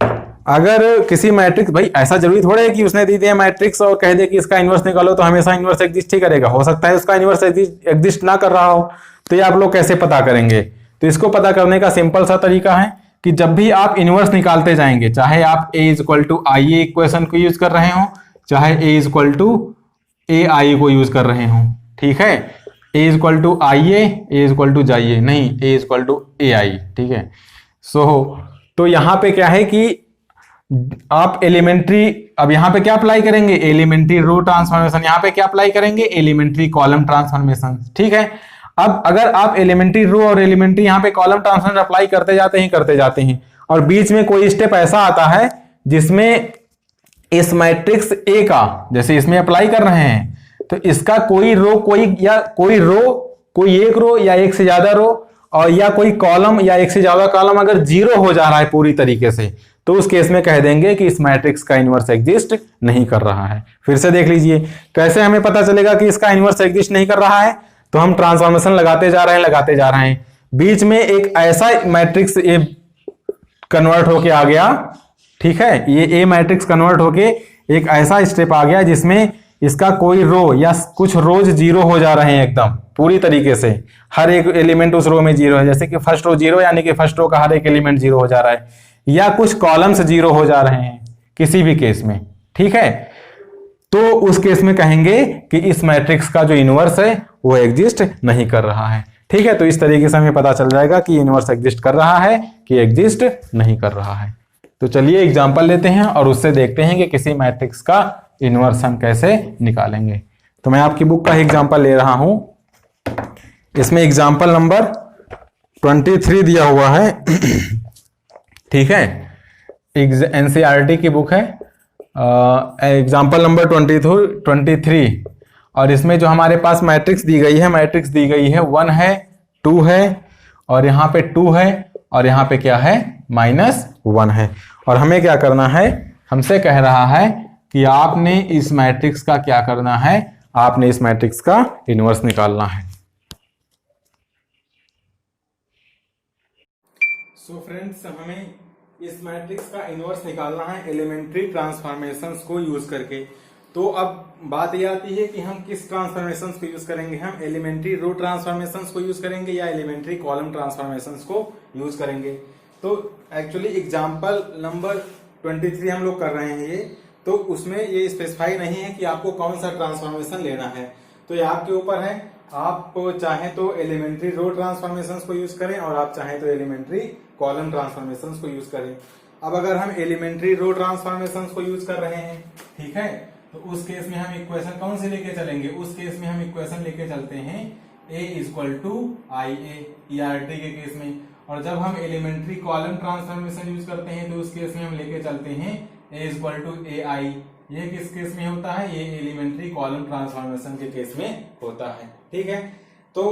अगर किसी मैट्रिक्स, भाई ऐसा जरूरी थोड़ा है कि उसने दी दिया मैट्रिक्स और कह दे कि इसका इनवर्स निकालो तो हमेशा इनवर्स एग्जिस्ट ही करेगा। हो सकता है उसका इनवर्स एग्जिस्ट ना कर रहा हो, तो ये आप लोग कैसे पता करेंगे। तो इसको पता करने का सिंपल सा तरीका है कि जब भी आप इनवर्स निकालते जाएंगे, चाहे आप a equal to I A equation को यूज कर रहे हो, चाहे a equal to A I को यूज कर रहे हो। ठीक है, a equal to I A equal to जाइए, नहीं a equal to A I. ठीक है, तो यहां पे क्या है कि आप एलिमेंट्री, अब यहां पे क्या अप्लाई करेंगे, एलिमेंट्री रो ट्रांसफॉर्मेशन, यहां पे क्या अप्लाई करेंगे, एलिमेंट्री कॉलम ट्रांसफॉर्मेशन। ठीक है, अब अगर आप एलिमेंट्री रो और एलिमेंट्री यहां पे कॉलम ट्रांसफॉर्मेशन अप्लाई करते जाते हैं और बीच में कोई स्टेप ऐसा आता है जिसमें इस मैट्रिक्स ए का, जैसे इसमें अप्लाई कर रहे हैं, तो इसका कोई एक रो या एक से ज्यादा रो और या कोई कॉलम या एक से ज्यादा कॉलम अगर जीरो हो जा रहा है पूरी तरीके से, तो उस केस में कह देंगे कि इस मैट्रिक्स का इनवर्स एग्जिस्ट नहीं कर रहा है। फिर से देख लीजिए कैसे हमें पता चलेगा कि इसका इनवर्स एग्जिस्ट नहीं कर रहा है। तो हम ट्रांसफॉर्मेशन लगाते जा रहे हैं, बीच में एक ऐसा मैट्रिक्स ए कन्वर्ट होके आ गया। ठीक है, ये ए मैट्रिक्स कन्वर्ट होके एक ऐसा स्टेप आ गया जिसमें इसका कोई रो या कुछ रोज जीरो हो जा रहे हैं एकदम पूरी तरीके से, हर एक एलिमेंट उस रो में जीरो है, जैसे कि फर्स्ट रो जीरो यानी कि फर्स्ट रो का हर एक एलिमेंट जीरो हो जा रहा है, या कुछ कॉलम्स जीरो हो जा रहे हैं किसी भी केस में, ठीक है, तो उस केस में कहेंगे कि इस मैट्रिक्स का जो इनवर्स है वो एग्जिस्ट नहीं कर रहा है, ठीक है। तो इस तरीके से हमें पता चल जाएगा कि इनवर्स एग्जिस्ट कर रहा है कि एग्जिस्ट नहीं कर रहा है। तो चलिए एग्जांपल लेते हैं और उससे देखते हैं कि किसी मैट्रिक्स का इनवर्स हम कैसे निकालेंगे। तो मैं आपकी बुक का एग्जांपल ले रहा हूं, इसमें एग्जांपल नंबर 23 दिया हुआ है ठीक है, एनसीईआरटी की बुक है, एग्जांपल नंबर 23, और इसमें जो हमारे पास मैट्रिक्स दी गई है, मैट्रिक्स दी गई है 1 है, 2 है, और यहाँ पे 2 है, और यहाँ पे क्या है -1 है। और हमें क्या करना है, हमसे कह रहा है कि आपने इस मैट्रिक्स का क्या करना है, आपने इस मैट्रिक्स का इनवर्स निकालना है। सो फ्रेंड्स, हमें इस मैट्रिक्स का इनवर्स निकालना है एलिमेंट्री ट्रांसफॉर्मेशंस को यूज करके। तो अब बात यह आती है कि हम किस ट्रांसफॉर्मेशंस को यूज करेंगे, हम एलिमेंट्री रो ट्रांसफॉर्मेशंस को यूज करेंगे या एलिमेंट्री कॉलम ट्रांसफॉर्मेशंस को यूज करेंगे। तो एक्चुअली एग्जांपल नंबर 23 हम लोग कर रहे हैं ये, तो उसमें ये स्पेसिफाई नहीं है कि आपको कौन सा ट्रांसफॉर्मेशन लेना है, तो ये आपके ऊपर है, आप चाहें तो एलिमेंट्री रो ट्रांसफॉर्मेशंस को यूज करें और आप चाहें तो एलिमेंट्री कॉलम ट्रांसफॉर्मेशंस को यूज करें। अब अगर हम एलिमेंट्री रो ट्रांसफॉर्मेशंस को यूज कर रहे हैं, ठीक है, तो उस केस में हम इक्वेशन कौन से लेके चलेंगे, उस केस में हम इक्वेशन लेके चलते हैं A = IA ERT के केस में। और जब हम एलिमेंट्री कॉलम ट्रांसफॉर्मेशन यूज करते हैं तो उस केस में हम लेके चलते हैं A = AI। ये किस केस में होता है, ये एलिमेंट्री कॉलम ट्रांसफॉर्मेशन के केस में होता है, ठीक है। तो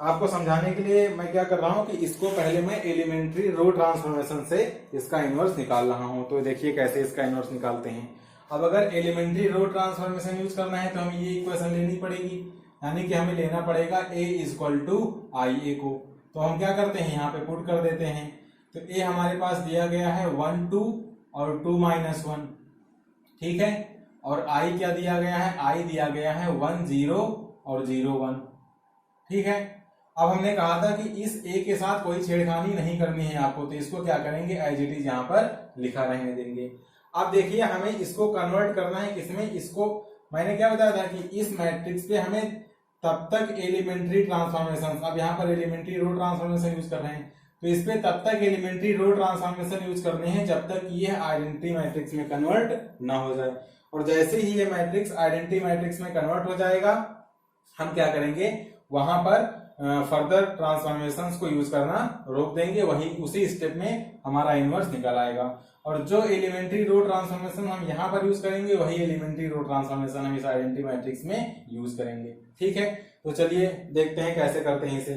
आपको समझाने के लिए मैं क्या कर रहा हूं कि इसको पहले मैं एलिमेंट्री रो ट्रांसफॉर्मेशन से इसका इनवर्स निकाल रहा हूं। तो देखिए कैसे इसका इनवर्स निकालते हैं। अब अगर एलिमेंट्री रो ट्रांसफॉर्मेशन यूज करना है तो हमें ये इक्वेशन लेनी पड़ेगी, यानी कि हमें लेना पड़ेगा A = IA को। तो हम क्या करते हैं, यहाँ पे पुट कर देते हैं। तो A हमारे पास दिया गया है 1 2 और 2 -1, ठीक है, और I क्या दिया गया है, I दिया गया है 1 0 और 0 1, ठीक है। अब हमने कहा था कि इस A के साथ कोई छेड़खानी नहीं करनी है आपको, तो इसको क्या करेंगे, एज इट इज यहाँ पर लिखा रहने देंगे। अब देखिए हमें इसको कन्वर्ट करना है किसमें, इसको मैंने क्या बताया था कि इस मैट्रिक्स पे हमें तब तक एलिमेंट्री ट्रांसफॉर्मेशन, अब यहाँ पर एलिमेंट्री रो ट्रांसफॉर्मेशन यूज कर रहे हैं, तो इस पे तब तक एलिमेंट्री रो ट्रांसफॉर्मेशन यूज करने हैं जब तक ये आइडेंटिटी मैट्रिक्स में कन्वर्ट ना हो जाए। और जैसे ही ये मैट्रिक्स आइडेंटिटी मैट्रिक्स में कन्वर्ट हो जाएगा, हम क्या करेंगे, वहां पर फर्दर ट्रांसफॉर्मेशंस को यूज करना रोक देंगे, वही उसी स्टेप में हमारा इनवर्स निकल आएगा। और जो एलिमेंट्री रो ट्रांसफॉर्मेशन हम यहाँ पर यूज करेंगे वही एलिमेंट्री रो ट्रांसफॉर्मेशन हम इस आइडेंटिटी मैट्रिक्स में यूज करेंगे, ठीक है। तो चलिए देखते हैं कैसे करते हैं इसे।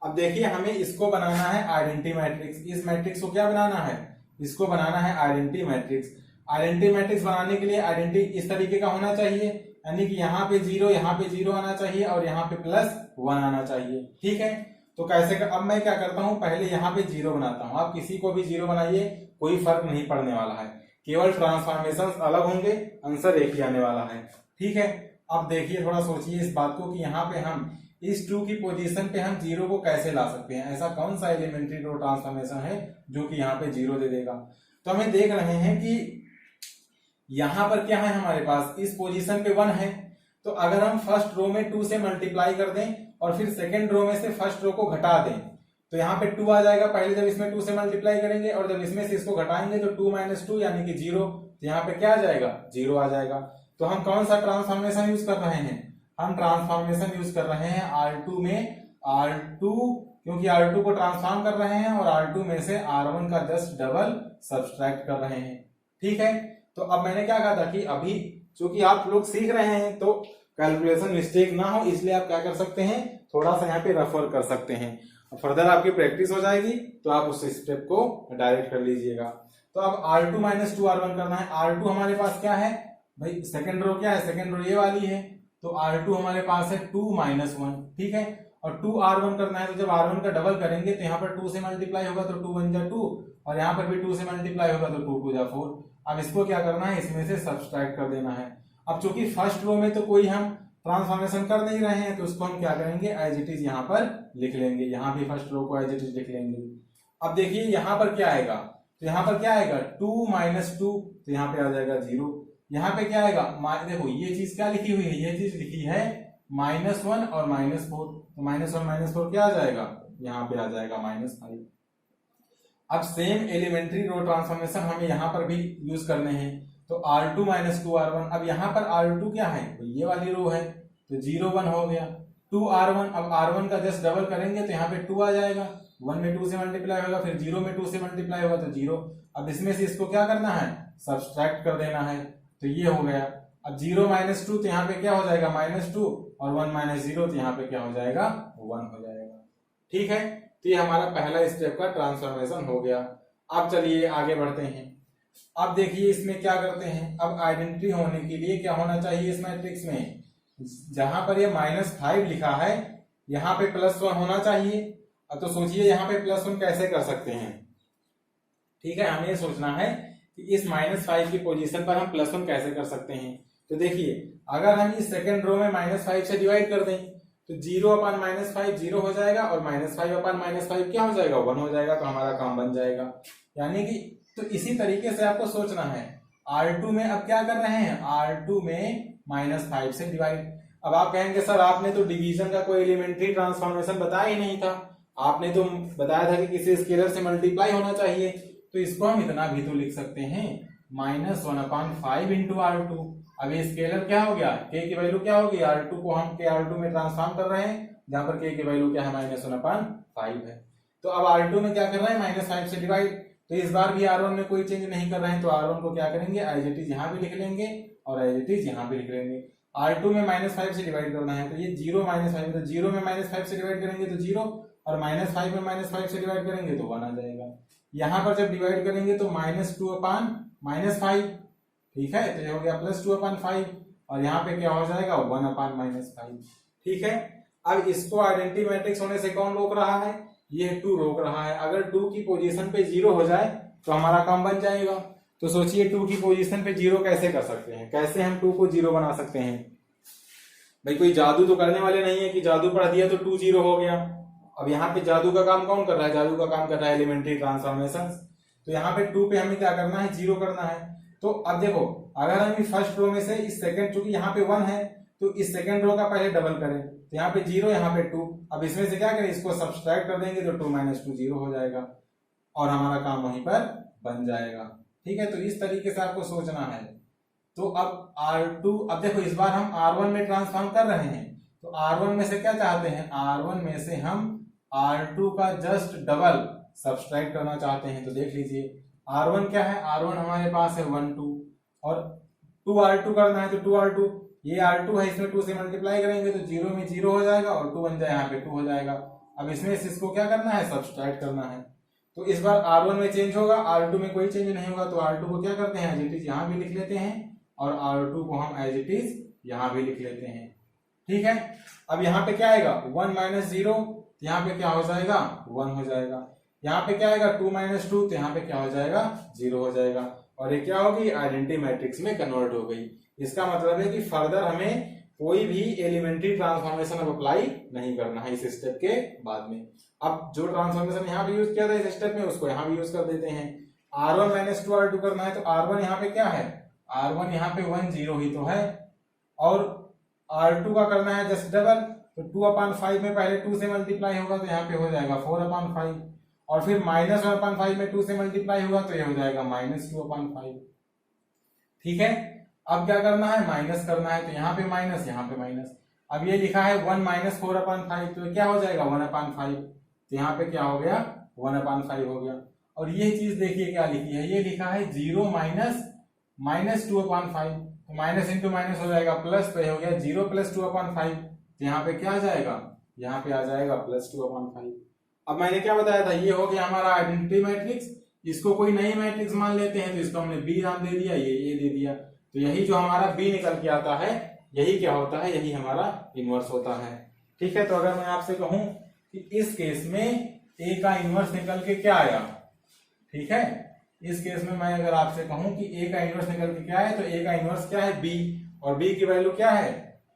अब देखिए हमें इसको बनाना है आइडेंटिटी मैट्रिक्स, इस मैट्रिक्स को क्या बनाना है, इसको बनाना है आइडेंटिटी मैट्रिक्स। आइडेंटिटी मैट्रिक्स बनाने के लिए आइडेंटिटी इस तरीके का होना चाहिए, यानी कि यहाँ पे 0 आना चाहिए और यहाँ पे +1 आना चाहिए, ठीक है। तो कैसे अब मैं क्या करता हूं, पहले यहाँ पे 0 बनाता हूं। आप किसी को भी 0 बनाइए, कोई फर्क नहीं पड़ने वाला है, केवल ट्रांसफॉर्मेशन अलग होंगे, आंसर एक ही आने वाला है, ठीक है। अब देखिए थोड़ा सोचिए इस बात को कि यहाँ पे हम इस 2 की पोजीशन पे हम 0 को कैसे ला सकते हैं, ऐसा कौन सा एलिमेंट्री रो ट्रांसफॉर्मेशन है जो कि यहाँ पे 0 दे देगा। तो हमें देख रहे हैं कि यहां पर क्या है, हमारे पास इस पोजीशन पे 1 है, तो अगर हम फर्स्ट रो में 2 से मल्टीप्लाई कर दें और फिर सेकंड रो में से फर्स्ट रो को घटा दें तो यहाँ पे 2 आ जाएगा पहले जब इसमें 2 से मल्टीप्लाई करेंगे, और जब इसमें से इसको घटाएंगे तो 2 - 2 यानी कि 0, तो यहाँ पे क्या आ जाएगा, 0 आ जाएगा। तो हम कौन सा ट्रांसफॉर्मेशन यूज कर रहे हैं, हम ट्रांसफॉर्मेशन यूज कर रहे हैं R2 में R2, क्योंकि R2 को ट्रांसफॉर्म कर रहे हैं और R2 में से R1 का जस्ट डबल सब्सट्रैक्ट कर रहे हैं, ठीक है। तो अब मैंने क्या कहा था कि अभी चूंकि आप लोग सीख रहे हैं तो कैलकुलेशन मिस्टेक ना हो, इसलिए आप क्या कर सकते हैं, थोड़ा सा यहाँ पे रेफर कर सकते हैं, फर्दर आपकी प्रैक्टिस हो जाएगी तो आप उस स्टेप को डायरेक्ट कर लीजिएगा। तो अब R2 - 2 R1 करना है। R2 हमारे पास क्या है भाई, सेकंड रो क्या है, सेकंड रो ये वाली है, तो R2 हमारे पास है 2 - 1, ठीक है। और 2 R1 करना है, तो जब R1 का डबल करेंगे तो यहाँ पर 2 से मल्टीप्लाई होगा तो 2 × 2, और यहाँ पर भी 2 से मल्टीप्लाई होगा तो 2 × 4। अब इसको क्या करना है, इसमें से सब्सट्रैक्ट कर देना है। अब चूंकि फर्स्ट रो में तो कोई हम ट्रांसफॉर्मेशन कर नहीं रहे हैं, तो उसको हम क्या करेंगे, एज इट इज यहाँ पर लिख लेंगे। यहाँ भी फर्स्ट रो को एज इट इज लिख लेंगे। अब देखिए यहाँ पर क्या आएगा, तो यहाँ पर क्या आएगा 2 - 2, तो यहाँ पे आ जाएगा 0। यहाँ पे क्या आएगा, देखो ये चीज क्या लिखी हुई है, ये चीज लिखी है -1 और -4, तो -1 - 4 क्या आ जाएगा, यहाँ पे आ जाएगा -5। अब सेम एलिमेंट्री रो ट्रांसफॉर्मेशन हमें यहाँ पर भी यूज करने हैं, तो R2 - 2R1। अब यहाँ पर R2 क्या है, तो ये वाली रो है, तो 0 1 हो गया। 2R1, अब R1 का जस्ट डबल करेंगे तो यहाँ पे 2 आ जाएगा, 1 में 2 से मल्टीप्लाई होगा, फिर 0 में 2 से मल्टीप्लाई होगा तो 0। अब इसमें से इसको क्या करना है, सब्सट्रैक्ट कर देना है, तो ये हो गया। अब 0 - 2, तो यहाँ पे क्या हो जाएगा -2, और 1 - 0, तो यहाँ पे क्या हो जाएगा 1 हो जाएगा। ठीक है, तो ये हमारा पहला स्टेप का ट्रांसफॉर्मेशन हो गया। अब चलिए आगे बढ़ते हैं। अब देखिए इसमें क्या करते हैं, अब आइडेंटिटी होने के लिए क्या होना चाहिए इस मैट्रिक्स में, जहां पर ये -5 लिखा है यहाँ पे +1 होना चाहिए। अब तो सोचिए यहाँ पे +1 कैसे कर सकते हैं। ठीक है, हमें सोचना है कि इस -5 की पोजीशन पर हम +1 कैसे कर सकते हैं। तो देखिए अगर हम इस सेकंड रो में -5 से डिवाइड कर दें तो 0/-5 0 हो जाएगा, और -5/-5 क्या हो जाएगा 1 हो जाएगा, तो हमारा काम बन जाएगा। यानी कि तो इसी तरीके से आपको सोचना है। R2 में अब क्या कर रहे हैं, R2 में -5 से डिवाइड। अब आप कहेंगे सर आपने तो डिवीजन का कोई एलिमेंट्री ट्रांसफॉर्मेशन बताया ही नहीं था, आपने तो बताया था कि किसी स्केलर से मल्टीप्लाई होना चाहिए। तो इसको हम इतना भी तो लिख सकते हैं -1/5 इंटू R2। अब ये स्केलर क्या हो गया, k की वैल्यू क्या होगी, R2 को हम R2 में ट्रांसफॉर्म कर रहे हैं, जहां पर k की वैल्यू क्या है -1/5 है। तो अब R2 में क्या कर रहे हैं -5 से डिवाइड, तो इस बार भी R1 में कोई चेंज नहीं कर रहे हैं, तो R1 को क्या करेंगे एज इट इज यहाँ भी लिख लेंगे और एज इट इज यहाँ भी लिख लेंगे। R2 में -5 से डिवाइड करना है, तो ये 0 - 5, तो 0 में -5 से डिवाइड करेंगे तो 0, और -5 में -5 से डिवाइड करेंगे तो 1 आ जाएगा। यहाँ पर जब डिवाइड करेंगे तो -2/-5, ठीक है, तो ये हो गया +2/5, और यहाँ पे क्या हो जाएगा 1/-5। ठीक है, अब इसको आइडेंटिटी मैट्रिक्स होने से कौन रोक रहा है, ये 2 रोक रहा है। अगर 2 की पोजीशन पे 0 हो जाए तो हमारा काम बन जाएगा। तो सोचिए 2 की पोजीशन पे 0 कैसे कर सकते हैं, कैसे हम 2 को 0 बना सकते हैं। भाई कोई जादू तो करने वाले नहीं है कि जादू पढ़ दिया तो 2 0 हो गया। अब यहाँ पे जादू का काम कौन कर रहा है, जादू का काम कर रहा है एलिमेंट्री ट्रांसफॉर्मेशन। तो यहाँ पे 2 पे हमें क्या करना है, 0 करना है। तो अब देखो अगर हम फर्स्ट रो में से इस सेकंड, चूंकि यहाँ पे 1 है तो इस सेकंड रो का पहले डबल करें, तो यहाँ पे 0, यहाँ पे 2। अब इसमें से क्या करें, इसको सब्सट्रैक्ट कर देंगे तो 2 - 2 0 हो जाएगा, और हमारा काम वहीं पर बन जाएगा। ठीक है, तो इस तरीके से आपको सोचना है। तो अब R2, अब देखो इस बार हम R1 में ट्रांसफॉर्म कर रहे हैं, तो R1 में से क्या चाहते हैं, R1 में से हम R2 का जस्ट डबल सब्सट्रैक्ट करना चाहते हैं। तो देख लीजिए R1 क्या है, R1 हमारे पास है 1 2, और 2R2 करना है, तो 2R2 ये R2 है, इसमें 2 से मल्टीप्लाई करेंगे तो 0 में 0 हो जाएगा, और 2 बन जाए यहाँ पे 2 हो जाएगा। अब इसमें से इसको क्या करना है, सब्सट्रैक्ट करना है। तो इस बार R1 में चेंज होगा, R2 में कोई चेंज नहीं होगा, तो R2 को क्या करते हैं एज इट इज यहाँ भी लिख लेते हैं, और R2 को हम एज इट इज यहाँ भी लिख लेते हैं। ठीक है, अब यहाँ पे क्या आएगा 1 - 0, तो यहाँ पे क्या हो जाएगा 1 हो जाएगा। यहाँ पे क्या आएगा 2 - 2, तो यहाँ पे क्या हो जाएगा 0 हो जाएगा, और ये क्या होगी आइडेंटिटी मैट्रिक्स में कन्वर्ट हो गई। इसका मतलब है कि फर्दर हमें कोई भी एलिमेंट्री ट्रांसफॉर्मेशन अब अप्लाई नहीं करना है इस स्टेप के बाद में। अब जो ट्रांसफॉर्मेशन यहाँ पे यूज किया था इस स्टेप में, उसको यहाँ भी यूज कर देते हैं। R1 - 2R2 करना है, तो R1 यहाँ पे क्या है, R1 यहाँ पे 1 0 ही तो है, और R2 का करना है जस्ट डबल, तो 2/5 में पहले 2 से मल्टीप्लाई होगा तो यहाँ पे हो जाएगा 4/5, और फिर -1/5 में 2 से मल्टीप्लाई होगा तो ये हो जाएगा -2/5। ठीक है, अब क्या करना है, माइनस करना है, तो यहाँ पे माइनस, यहाँ पे माइनस। अब ये लिखा है 1 - 4/5, तो क्या हो जाएगा 1/5, तो यहाँ पे क्या हो गया 1/5 हो गया। और ये चीज देखिए क्या लिखी है, ये लिखा है 0 - -2/5, तो माइनस इंटू माइनस हो जाएगा प्लस, तो ये हो गया 0 + 2/5, तो यहाँ पे क्या आ जाएगा, यहाँ पे आ जाएगा +2/5। अब मैंने क्या बताया था, ये हो गया हमारा आइडेंटिटी मैट्रिक्स। इसको कोई नई मैट्रिक्स मान लेते हैं, तो इसको हमने बी नाम दे दिया, ये ए दे दिया, तो यही जो हमारा बी निकल के आता है यही क्या होता है, यही हमारा इनवर्स होता है। ठीक है, तो अगर मैं आपसे कहूं कि इस केस में ए का इनवर्स निकल के क्या आया, ठीक है, इस केस में मैं अगर आपसे कहूं कि ए का इनवर्स निकल के क्या है, तो ए का इनवर्स क्या है बी, और बी की वैल्यू क्या है,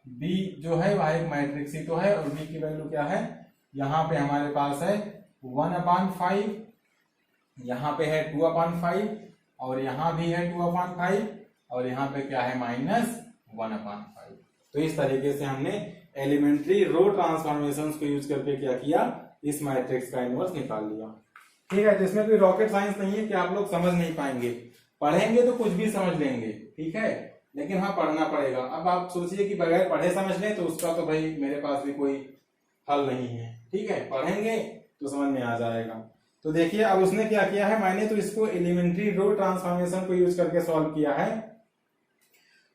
बी जो है वह एक मैट्रिक्स ही तो है, और बी की वैल्यू क्या है, यहाँ पे हमारे पास है 1/5, यहाँ पे है 2/5, और यहाँ भी है 2/5, और यहाँ पे क्या है -1/5। तो इस तरीके से हमने एलिमेंट्री रो ट्रांसफॉर्मेशंस को यूज करके क्या किया, इस मैट्रिक्स का इनवर्स निकाल लिया। ठीक है, तो इसमें कोई रॉकेट साइंस नहीं है कि आप लोग समझ नहीं पाएंगे, पढ़ेंगे तो कुछ भी समझ लेंगे, ठीक है, लेकिन हाँ पढ़ना पड़ेगा। अब आप सोचिए कि बगैर पढ़े समझ लें तो उसका तो भाई मेरे पास भी कोई हल नहीं है, ठीक है, पढ़ेंगे तो समझ में आ जाएगा। तो देखिए अब उसने क्या किया है, मैंने तो इसको एलिमेंट्री रो ट्रांसफॉर्मेशन को यूज करके सॉल्व किया है,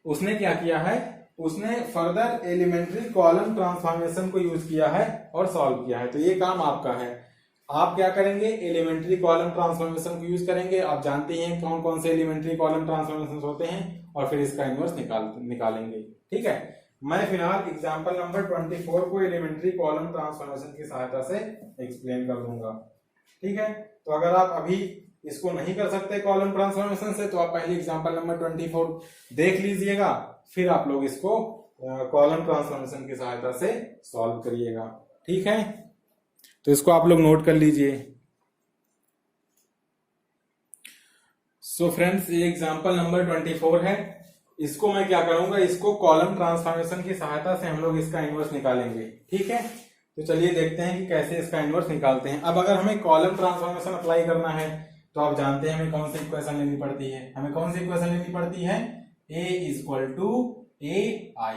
उसने क्या किया है, उसने फर्दर एलिमेंट्री कॉलम ट्रांसफॉर्मेशन को यूज किया है और सॉल्व किया है। तो ये काम आपका है, आप क्या करेंगे, एलिमेंट्री कॉलम ट्रांसफॉर्मेशन को यूज करेंगे। आप जानते हैं कौन कौन से एलिमेंट्री कॉलम ट्रांसफॉर्मेशन होते हैं, और फिर इसका इनवर्स निकालेंगे। ठीक है, मैं फिलहाल एग्जांपल नंबर 24 को एलिमेंट्री कॉलम ट्रांसफॉर्मेशन की सहायता से एक्सप्लेन कर दूंगा। ठीक है, तो अगर आप अभी इसको नहीं कर सकते कॉलम ट्रांसफॉर्मेशन से, तो आप पहले एग्जांपल नंबर 24 देख लीजिएगा, फिर आप लोग इसको कॉलम ट्रांसफॉर्मेशन की सहायता से सॉल्व करिएगा। ठीक है, तो इसको आप लोग नोट कर लीजिए। सो फ्रेंड्स, ये एग्जांपल नंबर 24 है, इसको मैं क्या करूंगा, इसको कॉलम ट्रांसफॉर्मेशन की सहायता से हम लोग इसका इनवर्स निकालेंगे। ठीक है, तो चलिए देखते हैं कि कैसे इसका इनवर्स निकालते हैं। अब अगर हमें कॉलम ट्रांसफॉर्मेशन अप्लाई करना है तो आप जानते हैं हमें कौन सी इक्वेशन लेनी पड़ती है, हमें कौन सी इक्वेशन लेनी पड़ती है, A = AI।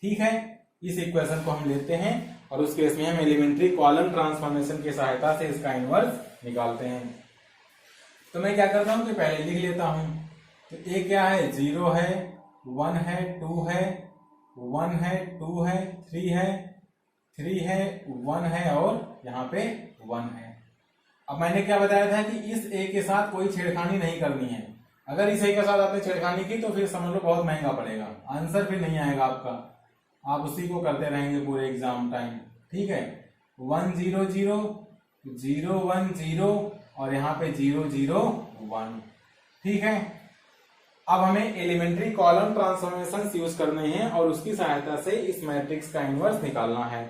ठीक है, इस इक्वेशन को हम लेते हैं और उस केस में हम एलिमेंट्री कॉलम ट्रांसफॉर्मेशन की सहायता से इसका इनवर्स निकालते हैं। तो मैं क्या करता हूं कि पहले लिख लेता हूं। तो A क्या है, 0 है, 1 है, 2 है, 1 है, 2 है, 3 है, 3 है, 1 है, और यहाँ पे 1 है। अब मैंने क्या बताया था कि इस A के साथ कोई छेड़खानी नहीं करनी है। अगर इस A के साथ आपने छेड़खानी की तो फिर समझ लो बहुत महंगा पड़ेगा, आंसर फिर नहीं आएगा आपका, आप उसी को करते रहेंगे पूरे एग्जाम टाइम। ठीक है, 1 0 0 0 1 0 और यहाँ पे 0 0 1। ठीक है, अब हमें एलिमेंट्री कॉलम ट्रांसफॉर्मेशन यूज करने हैं और उसकी सहायता से इस मैट्रिक्स का इनवर्स निकालना है।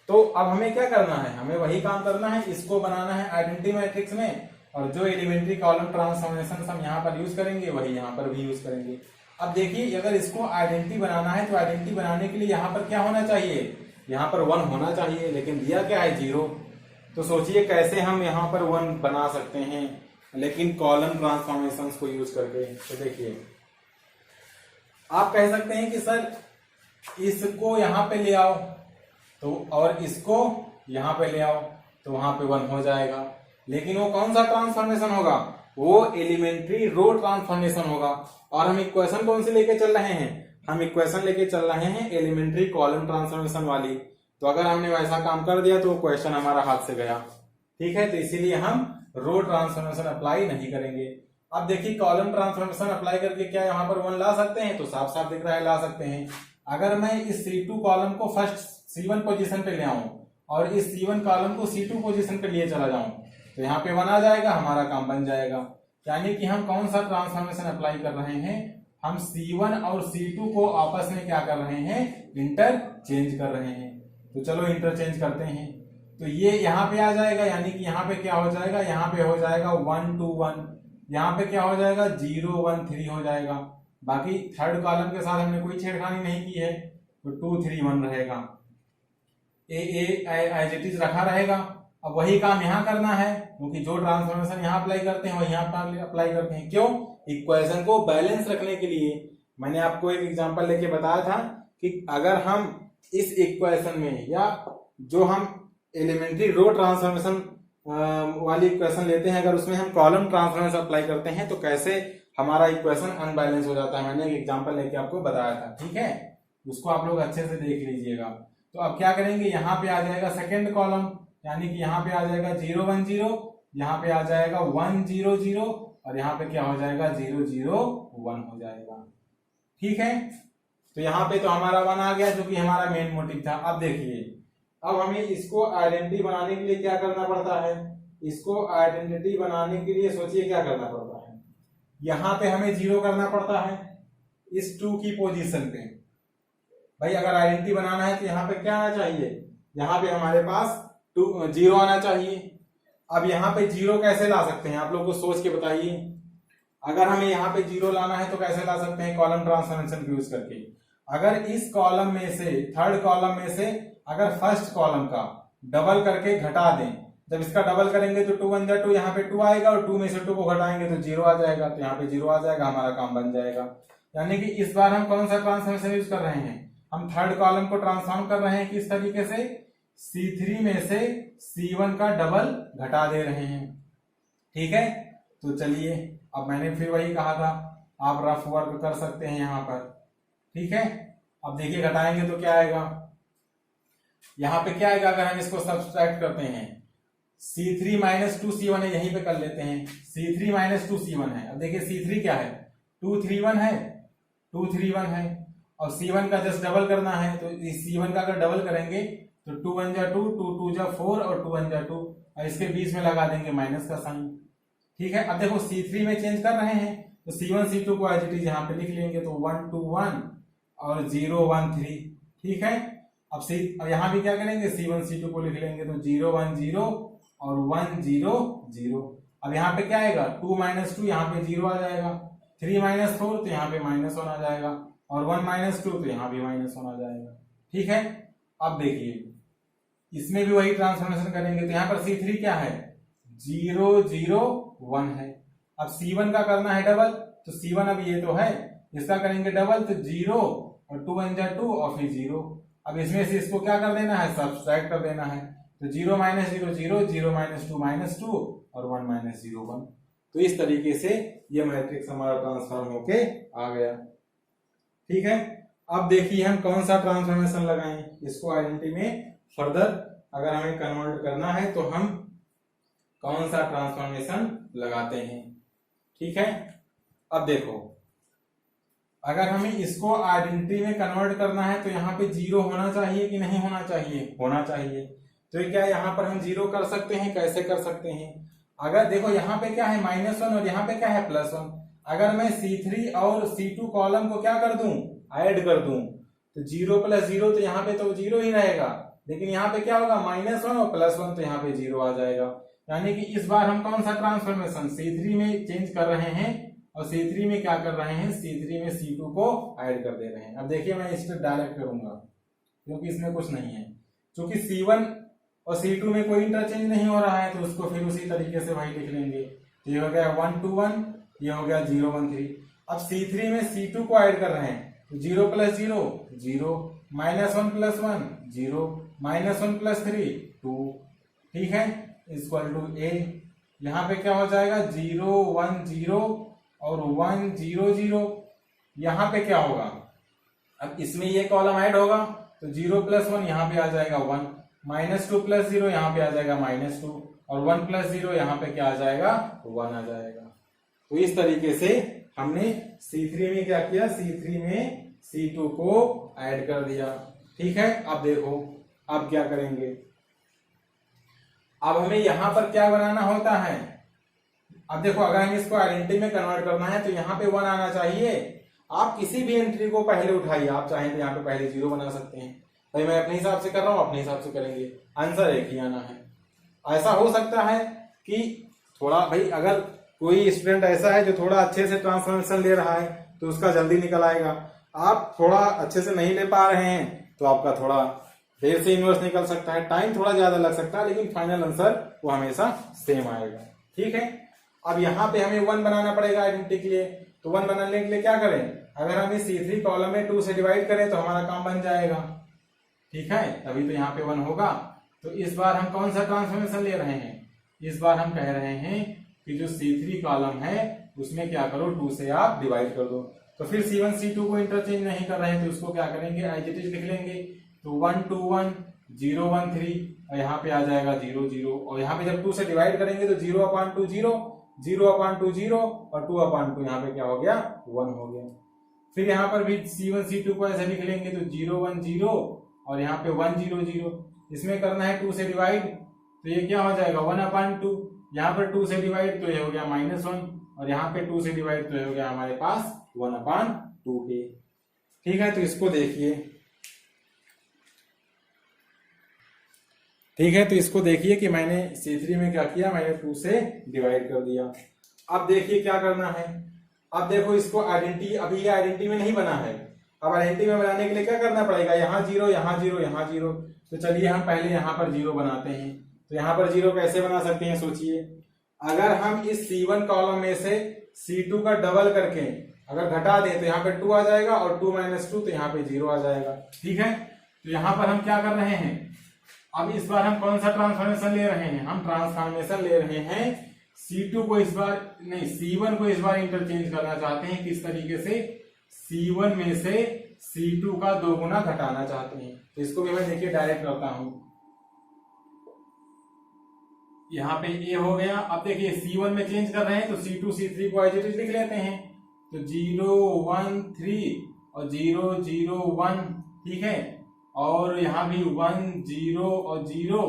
तो अब हमें क्या करना है, हमें वही काम करना है, इसको बनाना है आइडेंटिटी मैट्रिक्स में, और जो एलिमेंट्री कॉलम ट्रांसफॉर्मेशन हम यहाँ पर यूज करेंगे वही यहाँ पर भी यूज करेंगे। अब देखिए, अगर इसको आइडेंटिटी बनाना है तो आइडेंटिटी बनाने के लिए यहाँ पर क्या होना चाहिए, यहाँ पर 1 होना चाहिए, लेकिन दिया क्या है 0। तो सोचिए कैसे हम यहाँ पर 1 बना सकते हैं, लेकिन कॉलम ट्रांसफॉर्मेशन को यूज करके। तो देखिए, आप कह सकते हैं कि सर इसको यहाँ पे ले आओ, तो और इसको यहाँ पे ले आओ, तो वहां पे 1 हो जाएगा, लेकिन वो कौन सा ट्रांसफॉर्मेशन होगा, वो एलिमेंट्री रो ट्रांसफॉर्मेशन होगा। और हम इक्वेशन कौन सी लेके चल रहे हैं, हम इक्वेशन लेके चल रहे हैं एलिमेंट्री कॉलम ट्रांसफॉर्मेशन वाली। तो अगर हमने वैसा काम कर दिया तो क्वेश्चन हमारा हाथ से गया। ठीक है, तो इसीलिए हम रो ट्रांसफॉर्मेशन अप्लाई नहीं करेंगे। अब देखिए, कॉलम ट्रांसफॉर्मेशन अप्लाई करके क्या यहाँ पर 1 ला सकते हैं, तो साफ साफ दिख रहा है ला सकते हैं। अगर मैं इस C2 कॉलम को फर्स्ट C1 पोजीशन पे ले आऊं और इस C1 कॉलम को C2 पोजीशन पे लिए चला जाऊं, तो यहाँ पे 1 आ जाएगा, हमारा काम बन जाएगा। यानी कि हम कौन सा ट्रांसफॉर्मेशन अप्लाई कर रहे हैं, हम C1 और C2 को आपस में क्या कर रहे हैं, इंटरचेंज कर रहे हैं। तो चलो इंटरचेंज करते हैं। तो ये यहाँ पे आ जाएगा, यानी कि यहाँ पे क्या हो जाएगा, यहाँ पे हो जाएगा 1 2 1, यहाँ पे क्या हो जाएगा 0 1 3 हो जाएगा। बाकी थर्ड कॉलम के साथ हमने कोई छेड़खानी नहीं की है, तो 2 3 1 रहेगा, एज इट इज रखा रहेगा। अब वही काम यहाँ करना है, क्योंकि जो ट्रांसफॉर्मेशन यहाँ अप्लाई करते हैं वही यहाँ अप्लाई करते हैं। क्यों, इक्वेशन को बैलेंस रखने के लिए। मैंने आपको एक एग्जांपल लेके बताया था कि अगर हम इस इक्वेशन में, या जो हम एलिमेंट्री रो ट्रांसफॉर्मेशन वाली इक्वेशन लेते हैं, अगर उसमें हम कॉलम ट्रांसफॉर्मेशन अप्लाई करते हैं तो कैसे हमारा इक्वेशन अनबैलेंस हो जाता है। मैंने एक एग्जांपल लेके आपको बताया था। ठीक है, उसको आप लोग अच्छे से देख लीजिएगा। तो अब क्या करेंगे, यहाँ पे आ जाएगा सेकेंड कॉलम, यानी कि यहाँ पे आ जाएगा 0 1 0, यहाँ पे आ जाएगा 1 0 0, और यहाँ पे क्या हो जाएगा 0 0 1 हो जाएगा। ठीक है, तो यहाँ पे तो हमारा 1 आ गया, जो कि हमारा मेन मोटिव था। अब देखिए, अब हमें इसको आइडेंटिटी बनाने के लिए क्या करना पड़ता है, इसको आइडेंटिटी बनाने के लिए सोचिए क्या करना पड़ता है, यहाँ पे हमें 0 करना पड़ता है, इस 2 की पोजीशन पे। भाई अगर आइडेंटिटी बनाना है तो यहाँ पे क्या आना चाहिए, यहाँ पे हमारे पास 0 आना चाहिए। अब यहाँ पे 0 कैसे ला सकते हैं, आप लोग को सोच के बताइए। अगर हमें यहाँ पे 0 लाना है तो कैसे ला सकते हैं, कॉलम ट्रांसफॉर्मेशन यूज करके। अगर इस कॉलम में से, थर्ड कॉलम में से अगर फर्स्ट कॉलम का डबल करके घटा दें, जब इसका डबल करेंगे तो 2 1 जा 2, यहाँ पे 2 आएगा, और 2 में से 2 को घटाएंगे तो 0 आ जाएगा, तो यहाँ पे 0 आ जाएगा, हमारा काम बन जाएगा। यानी कि इस बार हम कौन सा ट्रांसफॉर्मेशन यूज कर रहे हैं, हम थर्ड कॉलम को ट्रांसफॉर्म कर रहे हैं किस तरीके से, C3 में से C1 का डबल घटा दे रहे हैं। ठीक है, तो चलिए अब मैंने फिर वही कहा था, आप रफ वर्क कर सकते हैं यहाँ पर। ठीक है, अब देखिए घटाएंगे तो क्या आएगा, यहाँ पे क्या आएगा, अगर हम इसको सब्सट्रैक्ट करते हैं, C3 माइनस 2C1 है, यहीं पे कर लेते हैं, C3 माइनस 2C1 है। अब देखिए C3 क्या है, 231 है, 231 है, और C1 का जस्ट डबल करना है, तो इस C1 का अगर डबल करेंगे तो 2 1 जा 2, 2 2 जा 4, और 2 1 जा 2, और इसके बीच में लगा देंगे माइनस का साइन। ठीक है, अब देखो C3 में चेंज कर रहे हैं तो C1 C2 को एज इट इज यहाँ पे लिख लेंगे, तो 1 2 1 और 0 1 3। ठीक है, अब यहाँ भी क्या करेंगे, C1 C2 को लिख लेंगे, तो 0 1 0 और 1 0 0। अब यहाँ पे क्या आएगा, 2 माइनस 2, यहाँ पे 0 आ जाएगा, 3 माइनस 4 तो यहाँ पे -1 आ जाएगा, और 1 माइनस 2 तो यहाँ भी -1 आ जाएगा। ठीक है, अब देखिए इसमें भी वही ट्रांसफॉर्मेशन करेंगे, तो यहाँ पर C3 क्या है, 0 0 1 है। अब C1 का करना है डबल, तो C1 अब ये तो है, इसका करेंगे डबल, तो 0 और 2 1 जा 2 और फिर 0। अब इसमें से इसको क्या कर देना है, सब्सट्रैक्ट कर देना है, तो 0 माइनस 0 0, 0 माइनस 2 -2 और 1 माइनस 0 1। तो इस तरीके से ये मैट्रिक्स हमारा ट्रांसफॉर्म होके आ गया। ठीक है, अब देखिए हम कौन सा ट्रांसफॉर्मेशन लगाएं, इसको आइडेंटिटी में फर्दर अगर हमें कन्वर्ट करना है तो हम कौन सा ट्रांसफॉर्मेशन लगाते हैं। ठीक है, अब देखो अगर हमें इसको आइडेंटिटी में कन्वर्ट करना है तो यहाँ पे 0 होना चाहिए कि नहीं होना चाहिए, होना चाहिए। तो क्या यहाँ पर हम 0 कर सकते हैं, कैसे कर सकते हैं, अगर देखो यहाँ पे क्या है -1 और यहाँ पे क्या है +1, अगर मैं C3 और C2 कॉलम को क्या कर दूं, ऐड कर दूं, तो 0 + 0 तो यहाँ पे तो 0 ही रहेगा, लेकिन यहाँ पे क्या होगा, -1 और +1 तो यहाँ पे 0 आ जाएगा। यानी कि इस बार हम कौन सा ट्रांसफॉर्मेशन C3 में चेंज कर रहे हैं, और C3 में क्या कर रहे हैं, C3 में C2 को ऐड कर दे रहे हैं। अब देखिए मैं इस पर डायरेक्ट करूंगा क्योंकि इसमें कुछ नहीं है, क्योंकि C1 और C2 में कोई इंटरचेंज नहीं हो रहा है, तो उसको फिर उसी तरीके से वही लिख लेंगे। तो ये हो गया 1 2 1, ये हो गया 0 1 3। अब C3 में C2 को ऐड कर रहे हैं, तो 0 + 0 0, -1 + 1 0, -1 + 3 2। ठीक है, इक्वल टू A। यहाँ पे क्या हो जाएगा, 0 1 0 और 1 0 0। यहाँ पे क्या होगा, अब इसमें ये कॉलम ऐड होगा, तो 0 + 1 यहाँ पे आ जाएगा 1, -2 + 0 यहाँ पे आ जाएगा -2, और 1 + 0 यहाँ पे क्या आ जाएगा, 1 आ जाएगा। तो इस तरीके से हमने C3 में क्या किया, C3 में C2 को ऐड कर दिया। ठीक है, अब देखो अब क्या करेंगे, अब हमें यहां पर क्या बनाना होता है, अब देखो अगर हम इसको आइडेंटिटी में कन्वर्ट करना है तो यहाँ पे 1 आना चाहिए। आप किसी भी एंट्री को पहले उठाइए, आप चाहें तो यहाँ पे पहले 0 बना सकते हैं। भाई मैं अपने हिसाब से कर रहा हूँ, अपने हिसाब से करेंगे, आंसर एक ही आना है। ऐसा हो सकता है कि थोड़ा, भाई अगर कोई स्टूडेंट ऐसा है जो थोड़ा अच्छे से ट्रांसफॉर्मेशन ले रहा है तो उसका जल्दी निकल आएगा, आप थोड़ा अच्छे से नहीं ले पा रहे हैं तो आपका थोड़ा देर से इनवर्स निकल सकता है, टाइम थोड़ा ज्यादा लग सकता है, लेकिन फाइनल आंसर वो हमेशा सेम आएगा। ठीक है, अब यहाँ पे हमें 1 बनाना पड़ेगा आइडेंटिटी के लिए, तो 1 बनाने के लिए क्या करें, अगर हम इस C3 कॉलम में 2 से डिवाइड करें तो हमारा काम बन जाएगा। ठीक है, तभी तो यहाँ पे 1 होगा। तो इस बार हम कौन सा ट्रांसफॉर्मेशन ले रहे हैं, इस बार हम कह रहे हैं कि जो C3 कॉलम है उसमें क्या करो, 2 से आप डिवाइड कर दो। तो फिर C1 C2 को इंटरचेंज नहीं कर रहे हैं तो उसको क्या करेंगे, एज इट इज लिख लेंगे। तो 1 2 1 0 1 3, और यहाँ पे आ जाएगा 0 0, और यहाँ पे जब 2 से डिवाइड करेंगे तो 0/2 0, 0/2 0 और 2/2 यहाँ पे क्या हो गया, 1 हो गया। फिर यहाँ पर भी C1 C2 को ऐसे लिख लेंगे, तो 0 1 0 और यहाँ पे 1 0 0, इसमें करना है 2 से डिवाइड, तो ये क्या हो जाएगा 1/2, यहाँ पर 2 से डिवाइड तो ये हो गया -1, और यहाँ पे 2 से डिवाइड तो हो गया हमारे पास 1/2 ठीक है। तो इसको देखिए, ठीक है, तो इसको देखिए कि मैंने C3 में क्या किया, मैंने 2 से डिवाइड कर दिया। अब देखिए क्या करना है, अब देखो इसको आइडेंटिटी, अभी ये आइडेंटिटी में नहीं बना है, अब आइडेंटिटी में बनाने के लिए क्या करना पड़ेगा, यहाँ 0 यहाँ 0 यहाँ 0। तो चलिए हम पहले यहाँ पर 0 बनाते हैं। तो यहाँ पर 0 कैसे बना सकते हैं, सोचिए, अगर हम इस C1 कॉलम में से C2 का डबल करके अगर घटा दें तो यहाँ पे 2 आ जाएगा, और 2 - 2 तो यहाँ पे 0 आ जाएगा। ठीक है, तो यहाँ पर हम क्या कर रहे हैं, अब इस बार हम कौन सा ट्रांसफॉर्मेशन ले रहे हैं, हम ट्रांसफॉर्मेशन ले रहे हैं C2 को इस बार नहीं, C1 को इस बार इंटरचेंज करना चाहते हैं। किस तरीके से, C1 में से C2 का 2 गुना घटाना चाहते हैं। तो इसको भी मैं देखिए डायरेक्ट करता हूं, यहाँ पे A हो गया। अब देखिए C1 में चेंज कर रहे हैं तो C2 C3 को एज इट इज लिख लेते हैं। तो 0 1 3 और 0 0 1, ठीक है, और यहाँ भी 1 0 और 0,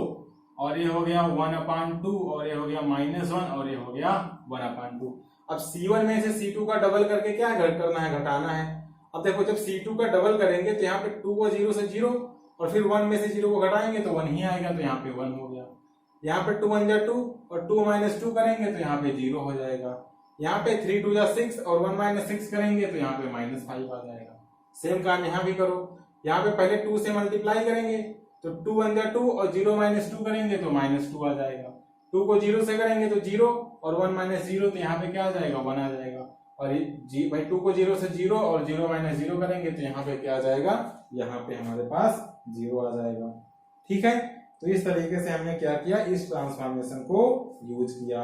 और ये हो गया 1/2, और ये हो गया -1, और ये हो गया 1/2। अब C1 में से C2 का डबल करके क्या करना है, घटाना है। अब देखो जब C2 का डबल करेंगे तो यहाँ पे 2 और 0 से 0, और फिर 1 में से 0 को घटाएंगे तो 1 ही आएगा, तो यहाँ पे 1 हो गया। यहाँ पे 2 1 जा 2, और 2 - 2 करेंगे तो यहाँ पे 0 हो जाएगा। यहाँ पे 3 2 जा 6, और 1 - 6 करेंगे तो यहाँ पे -5 आ जाएगा। सेम काम यहाँ भी करो, यहाँ पे पहले 2 से मल्टीप्लाई करेंगे तो 2 1 जा 2, और 0 - 2 करेंगे तो -2 आ जाएगा। 2 को 0 से करेंगे तो 0, और 1 - 0 तो यहाँ पे क्या आ जाएगा, 1 आ जाएगा। और भाई 2 को 0 से 0, और 0 - 0 करेंगे तो यहाँ पे क्या आ जाएगा, यहाँ पे हमारे पास 0 आ जाएगा। ठीक है, तो इस तरीके से हमने क्या किया, इस ट्रांसफॉर्मेशन को यूज किया।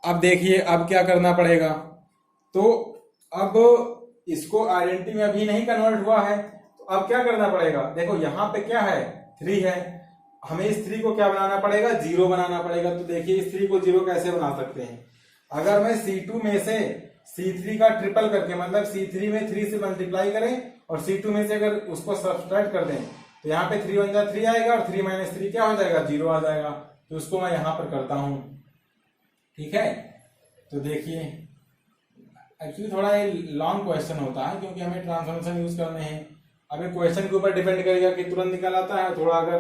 अब देखिए अब क्या करना पड़ेगा, तो अब इसको आइडेंटिटी में अभी नहीं कन्वर्ट हुआ है, तो अब क्या करना पड़ेगा, देखो यहाँ पे क्या है, 3 है, हमें इस 3 को क्या बनाना पड़ेगा, 0 बनाना पड़ेगा। तो देखिए इस 3 को 0 कैसे बना सकते हैं, अगर मैं C2 में से C3 का ट्रिपल करके, मतलब C3 में 3 से मल्टीप्लाई करें और C2 में से अगर उसको सब्सट्रैक्ट कर दें तो यहाँ पे 3 1 जा 3 आएगा, और 3 - 3 क्या हो जाएगा, 0 आ जाएगा। तो उसको मैं यहाँ पर करता हूं। ठीक है, तो देखिए एक्चुअली थोड़ा ये लॉन्ग क्वेश्चन होता है क्योंकि हमें ट्रांसफॉर्मेशन यूज करने हैं। अब ये क्वेश्चन के ऊपर डिपेंड करेगा कि तुरंत निकल आता है, थोड़ा अगर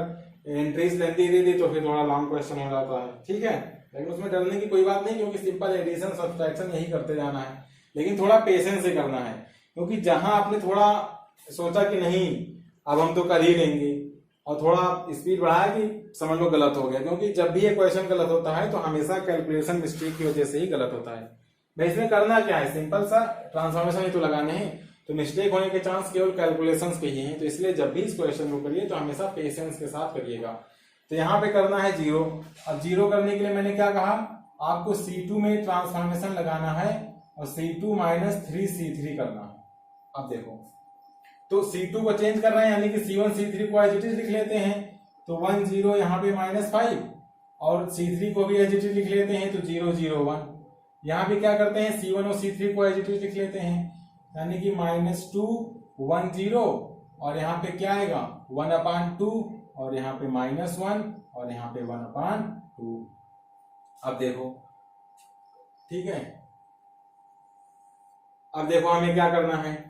एंट्रीज लेंथी दे दी तो फिर थोड़ा लॉन्ग क्वेश्चन हो जाता है। ठीक है, लेकिन उसमें डरने की कोई बात नहीं, क्योंकि सिंपल एडिशन सब्सट्रैक्शन यही करते जाना है, लेकिन थोड़ा पेशेंस से करना है। क्योंकि जहां आपने थोड़ा सोचा कि नहीं अब हम तो कर ही लेंगे, और थोड़ा स्पीड बढ़ाया कि समझ लो गलत हो गया, क्योंकि जब भी ये क्वेश्चन गलत होता है तो हमेशा कैलकुलेशन मिस्टेक की वजह से ही गलत होता है। भाई इसमें करना क्या है, सिंपल सा ट्रांसफॉर्मेशन ही तो लगाने हैं, तो मिस्टेक होने के चांस केवल कैलकुलेशंस के ही हैं। तो इसलिए जब भी इस क्वेश्चन को करिए तो हमेशा पेशेंस के साथ करिएगा। तो यहाँ पे करना है 0। अब 0 करने के लिए मैंने क्या कहा, आपको C2 में ट्रांसफॉर्मेशन लगाना है और C2 - 3C3 करना है। अब देखो तो C2 को चेंज कर रहे हैं, यानी कि C1 C3 को एज इट इज लिख लेते हैं, तो 1 0 यहाँ पे -5, और C3 को भी एज इट इज लिख लेते हैं, तो 0 0 1। यहाँ भी क्या करते हैं, C1 और C3 को एज इट इज लिख लेते हैं, यानी कि -2 1 0, और यहाँ पे क्या आएगा 1/2, और यहाँ पे -1, और यहाँ पे 1/2। अब देखो, ठीक है, अब देखो हमें क्या करना है,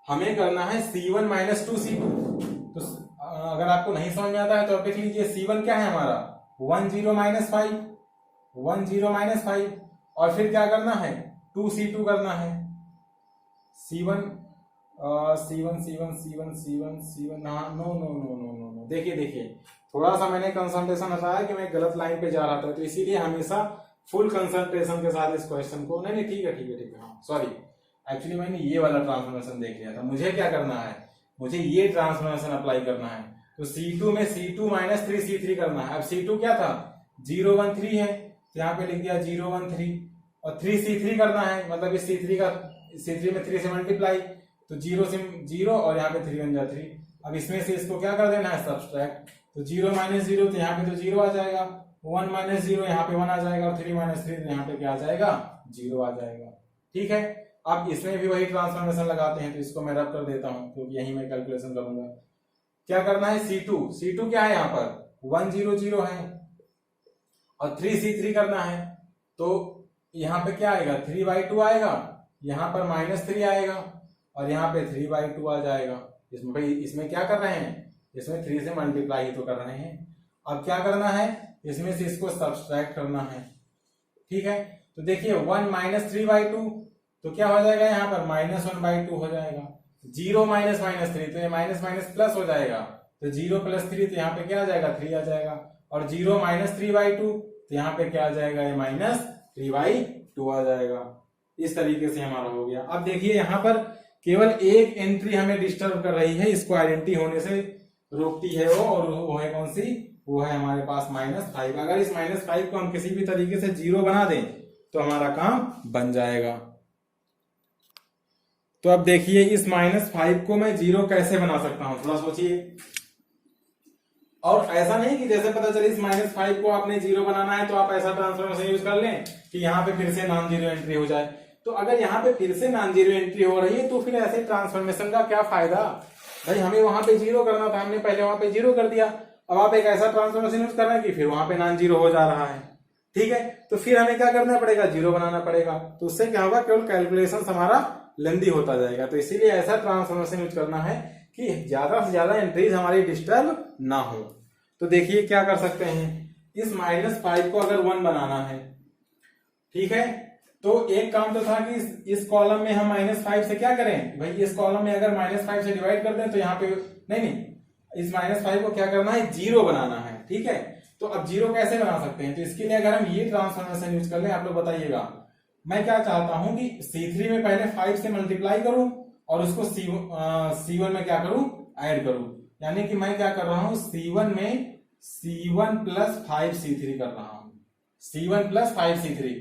हमें करना है C1 - 2C2। तो अगर आपको नहीं समझ में आता है तो आप देख लीजिए, C1 क्या है हमारा 1 0 -5, 1 0 -5, और फिर क्या करना है 2C2 करना है। C1 नो, देखिए थोड़ा सा मैंने कंसंट्रेशन हटाया कि मैं गलत लाइन पे जा रहा था, तो इसीलिए हमेशा फुल कंसंट्रेशन के साथ इस क्वेश्चन को, नहीं ठीक है, हाँ सॉरी, एक्चुअली मैंने ये वाला ट्रांसफॉर्मेशन देख लिया था। मुझे क्या करना है, मुझे ये ट्रांसफॉर्मेशन अप्लाई करना है। तो C2 में C2 - 3C3 करना है। अब C2 क्या था 0 1 3 है, तो यहाँ पे लिख दिया 0 1 3, और 3C3 करना है, मतलब इस C3 में 3 से मल्टीप्लाई, तो 0 से 0, और यहाँ पे 3 1 जा 3। अब इसमें से इसको क्या कर देना है, सब्सट्रैक्ट, तो 0 - 0 तो यहाँ पे तो 0 आ जाएगा, 1 - 0 यहाँ पे 1 आ जाएगा, और 3 - 3 तो यहाँ पे क्या आ जाएगा, 0 आ जाएगा। ठीक है, अब इसमें भी वही ट्रांसफॉर्मेशन लगाते हैं, तो इसको मैं रब कर देता हूं क्योंकि यही मैं कैलकुलेशन करूंगा। क्या करना है, C2 क्या है यहाँ पर 1 0 0 है, और 3C3 करना है, तो यहाँ पे क्या आएगा 3/2 आएगा, यहाँ पर -3 आएगा और यहाँ पे 3/2 आ जाएगा। इसमें भाई इसमें क्या कर रहे हैं, इसमें 3 से मल्टीप्लाई ही तो कर रहे हैं। अब क्या करना है, इसमें से इसको सब्सट्रैक्ट करना है। ठीक है, तो देखिए 1 - 3/2 तो क्या हो जाएगा, यहाँ पर -1/2 हो जाएगा। 0 माइनस -3 तो ये माइनस माइनस प्लस हो जाएगा, तो 0 + 3 तो यहाँ पे क्या आ जाएगा 3 आ जाएगा, और 0 - 3/2 तो यहाँ पे क्या आ जाएगा, ये -3/2 आ जाएगा। इस तरीके से हमारा हो गया। अब देखिए यहाँ पर केवल एक एंट्री हमें डिस्टर्ब कर रही है, इसको आइडेंटिटी होने से रोकती है वो, और वो है कौन सी, वो है हमारे पास -5। अगर इस -5 को हम किसी भी तरीके से 0 बना दें तो हमारा काम बन जाएगा। तो अब देखिए इस -5 को मैं 0 कैसे बना सकता हूं, थोड़ा सोचिए। और ऐसा नहीं कि जैसे पता चले इस -5 को आपने 0 बनाना है तो आप ऐसा ट्रांसफॉर्मेशन यूज कर लें कि यहाँ पे फिर से नॉन जीरो एंट्री हो जाए। तो अगर यहाँ पे फिर से नॉन जीरो एंट्री हो रही है तो फिर ऐसे ट्रांसफॉर्मेशन का क्या फायदा। भाई हमें वहां पे 0 करना था, हमने पहले वहां पे 0 कर दिया, अब आप एक ऐसा ट्रांसफॉर्मेशन यूज कर रहे हैं कि फिर वहां पे नॉन जीरो हो जा रहा है। ठीक है, तो फिर हमें क्या करना पड़ेगा, 0 बनाना पड़ेगा। तो उससे क्या होगा, केवल कैलकुलेशन हमारा लेंदी होता जाएगा। तो इसीलिए ऐसा ट्रांसफॉर्मेशन यूज करना है कि ज्यादा से ज्यादा एंट्रीज हमारी डिस्टर्ब ना हो। तो देखिए क्या कर सकते हैं, इस -5 को अगर 1 बनाना है, ठीक है, तो एक काम तो था कि इस कॉलम में हम -5 से क्या करें, भाई इस कॉलम में अगर -5 से डिवाइड कर दें तो यहाँ पे नहीं, इस -5 को क्या करना है, 0 बनाना है। ठीक है, तो अब 0 कैसे बना सकते हैं, तो इसके लिए अगर हम ये ट्रांसफॉर्मेशन यूज कर लें, आप लोग बताइएगा। मैं क्या चाहता हूं कि C3 में पहले 5 से मल्टीप्लाई करूं और उसको C1 में क्या करूं, ऐड करूं। यानी कि मैं क्या कर रहा हूं, C1 में C1 + 5C3 कर रहा हूं, C1 + 5C3।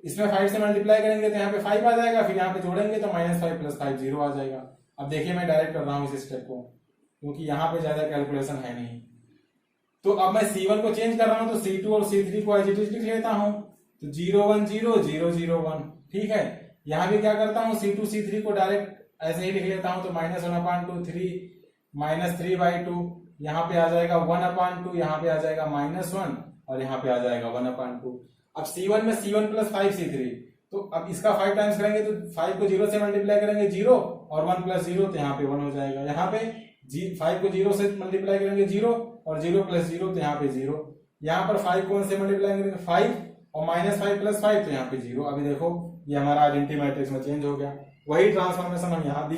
इसमें 5 से मल्टीप्लाई करेंगे तो यहाँ पे 5 आ जाएगा, फिर यहाँ पे जोड़ेंगे तो -5 + 5 0 आ जाएगा। अब देखिए मैं डायरेक्ट कर रहा हूँ इस स्टेप को, क्योंकि यहाँ पे ज्यादा कैलकुलेशन है नहीं। तो अब मैं C1 को चेंज कर रहा हूं तो C2 और C3 को एज इट इज लिख लेता हूं, तो 0 1 0 0 0 1। ठीक है, यहां भी क्या करता हूं, C2 C3 को डायरेक्ट ऐसे ही लिख लेता हूं, तो -1/2 3 -3/2, यहाँ पे आ जाएगा 1/2, यहाँ पे आ जाएगा -1 और यहाँ पे आ जाएगा 1/2। अब C1 में C1 + 5C3, तो अब इसका 5 टाइम्स करेंगे तो 5 को 0 से मल्टीप्लाई करेंगे 0 और 1 + 0 तो यहाँ पे 1 हो जाएगा। यहाँ पे 5 को 0 से मल्टीप्लाई करेंगे 0 और 0 + 0 तो यहाँ पे 0। यहाँ पर 5 को 1 से मल्टीप्लाई करेंगे 5 और -5 + 5 तो यहाँ पे 0। अभी देखो ये हमारा आइडेंटिटी मैट्रिक्स में चेंज हो गया। वही ट्रांसफॉर्मेशन हम यहाँ भी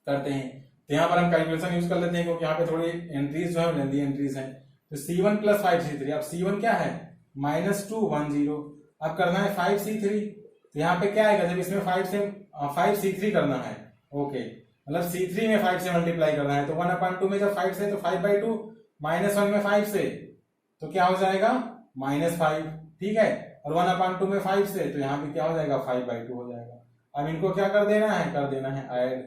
करते हैं, तो यहाँ पर हम कैलकुलेशन यूज कर लेते हैं, क्योंकि यहाँ पे थोड़ी एंट्रीज जो है लेंदी एंट्रीज हैं। तो C1 + 5C3, अब C1 क्या है, -2 1 0। अब करना है 5C3, तो यहाँ पे क्या आएगा, जब इसमें 5C3 करना है, ओके, मतलब C3 में 5 से मल्टीप्लाई करना है, तो 1/2 में जब 5 से तो 5/2, -1 में 5 से तो क्या हो जाएगा -5। ठीक है, और 1/2 में 5 से तो यहाँ पे क्या हो जाएगा 5/2 हो जाएगा। अब इनको क्या कर देना है ऐड,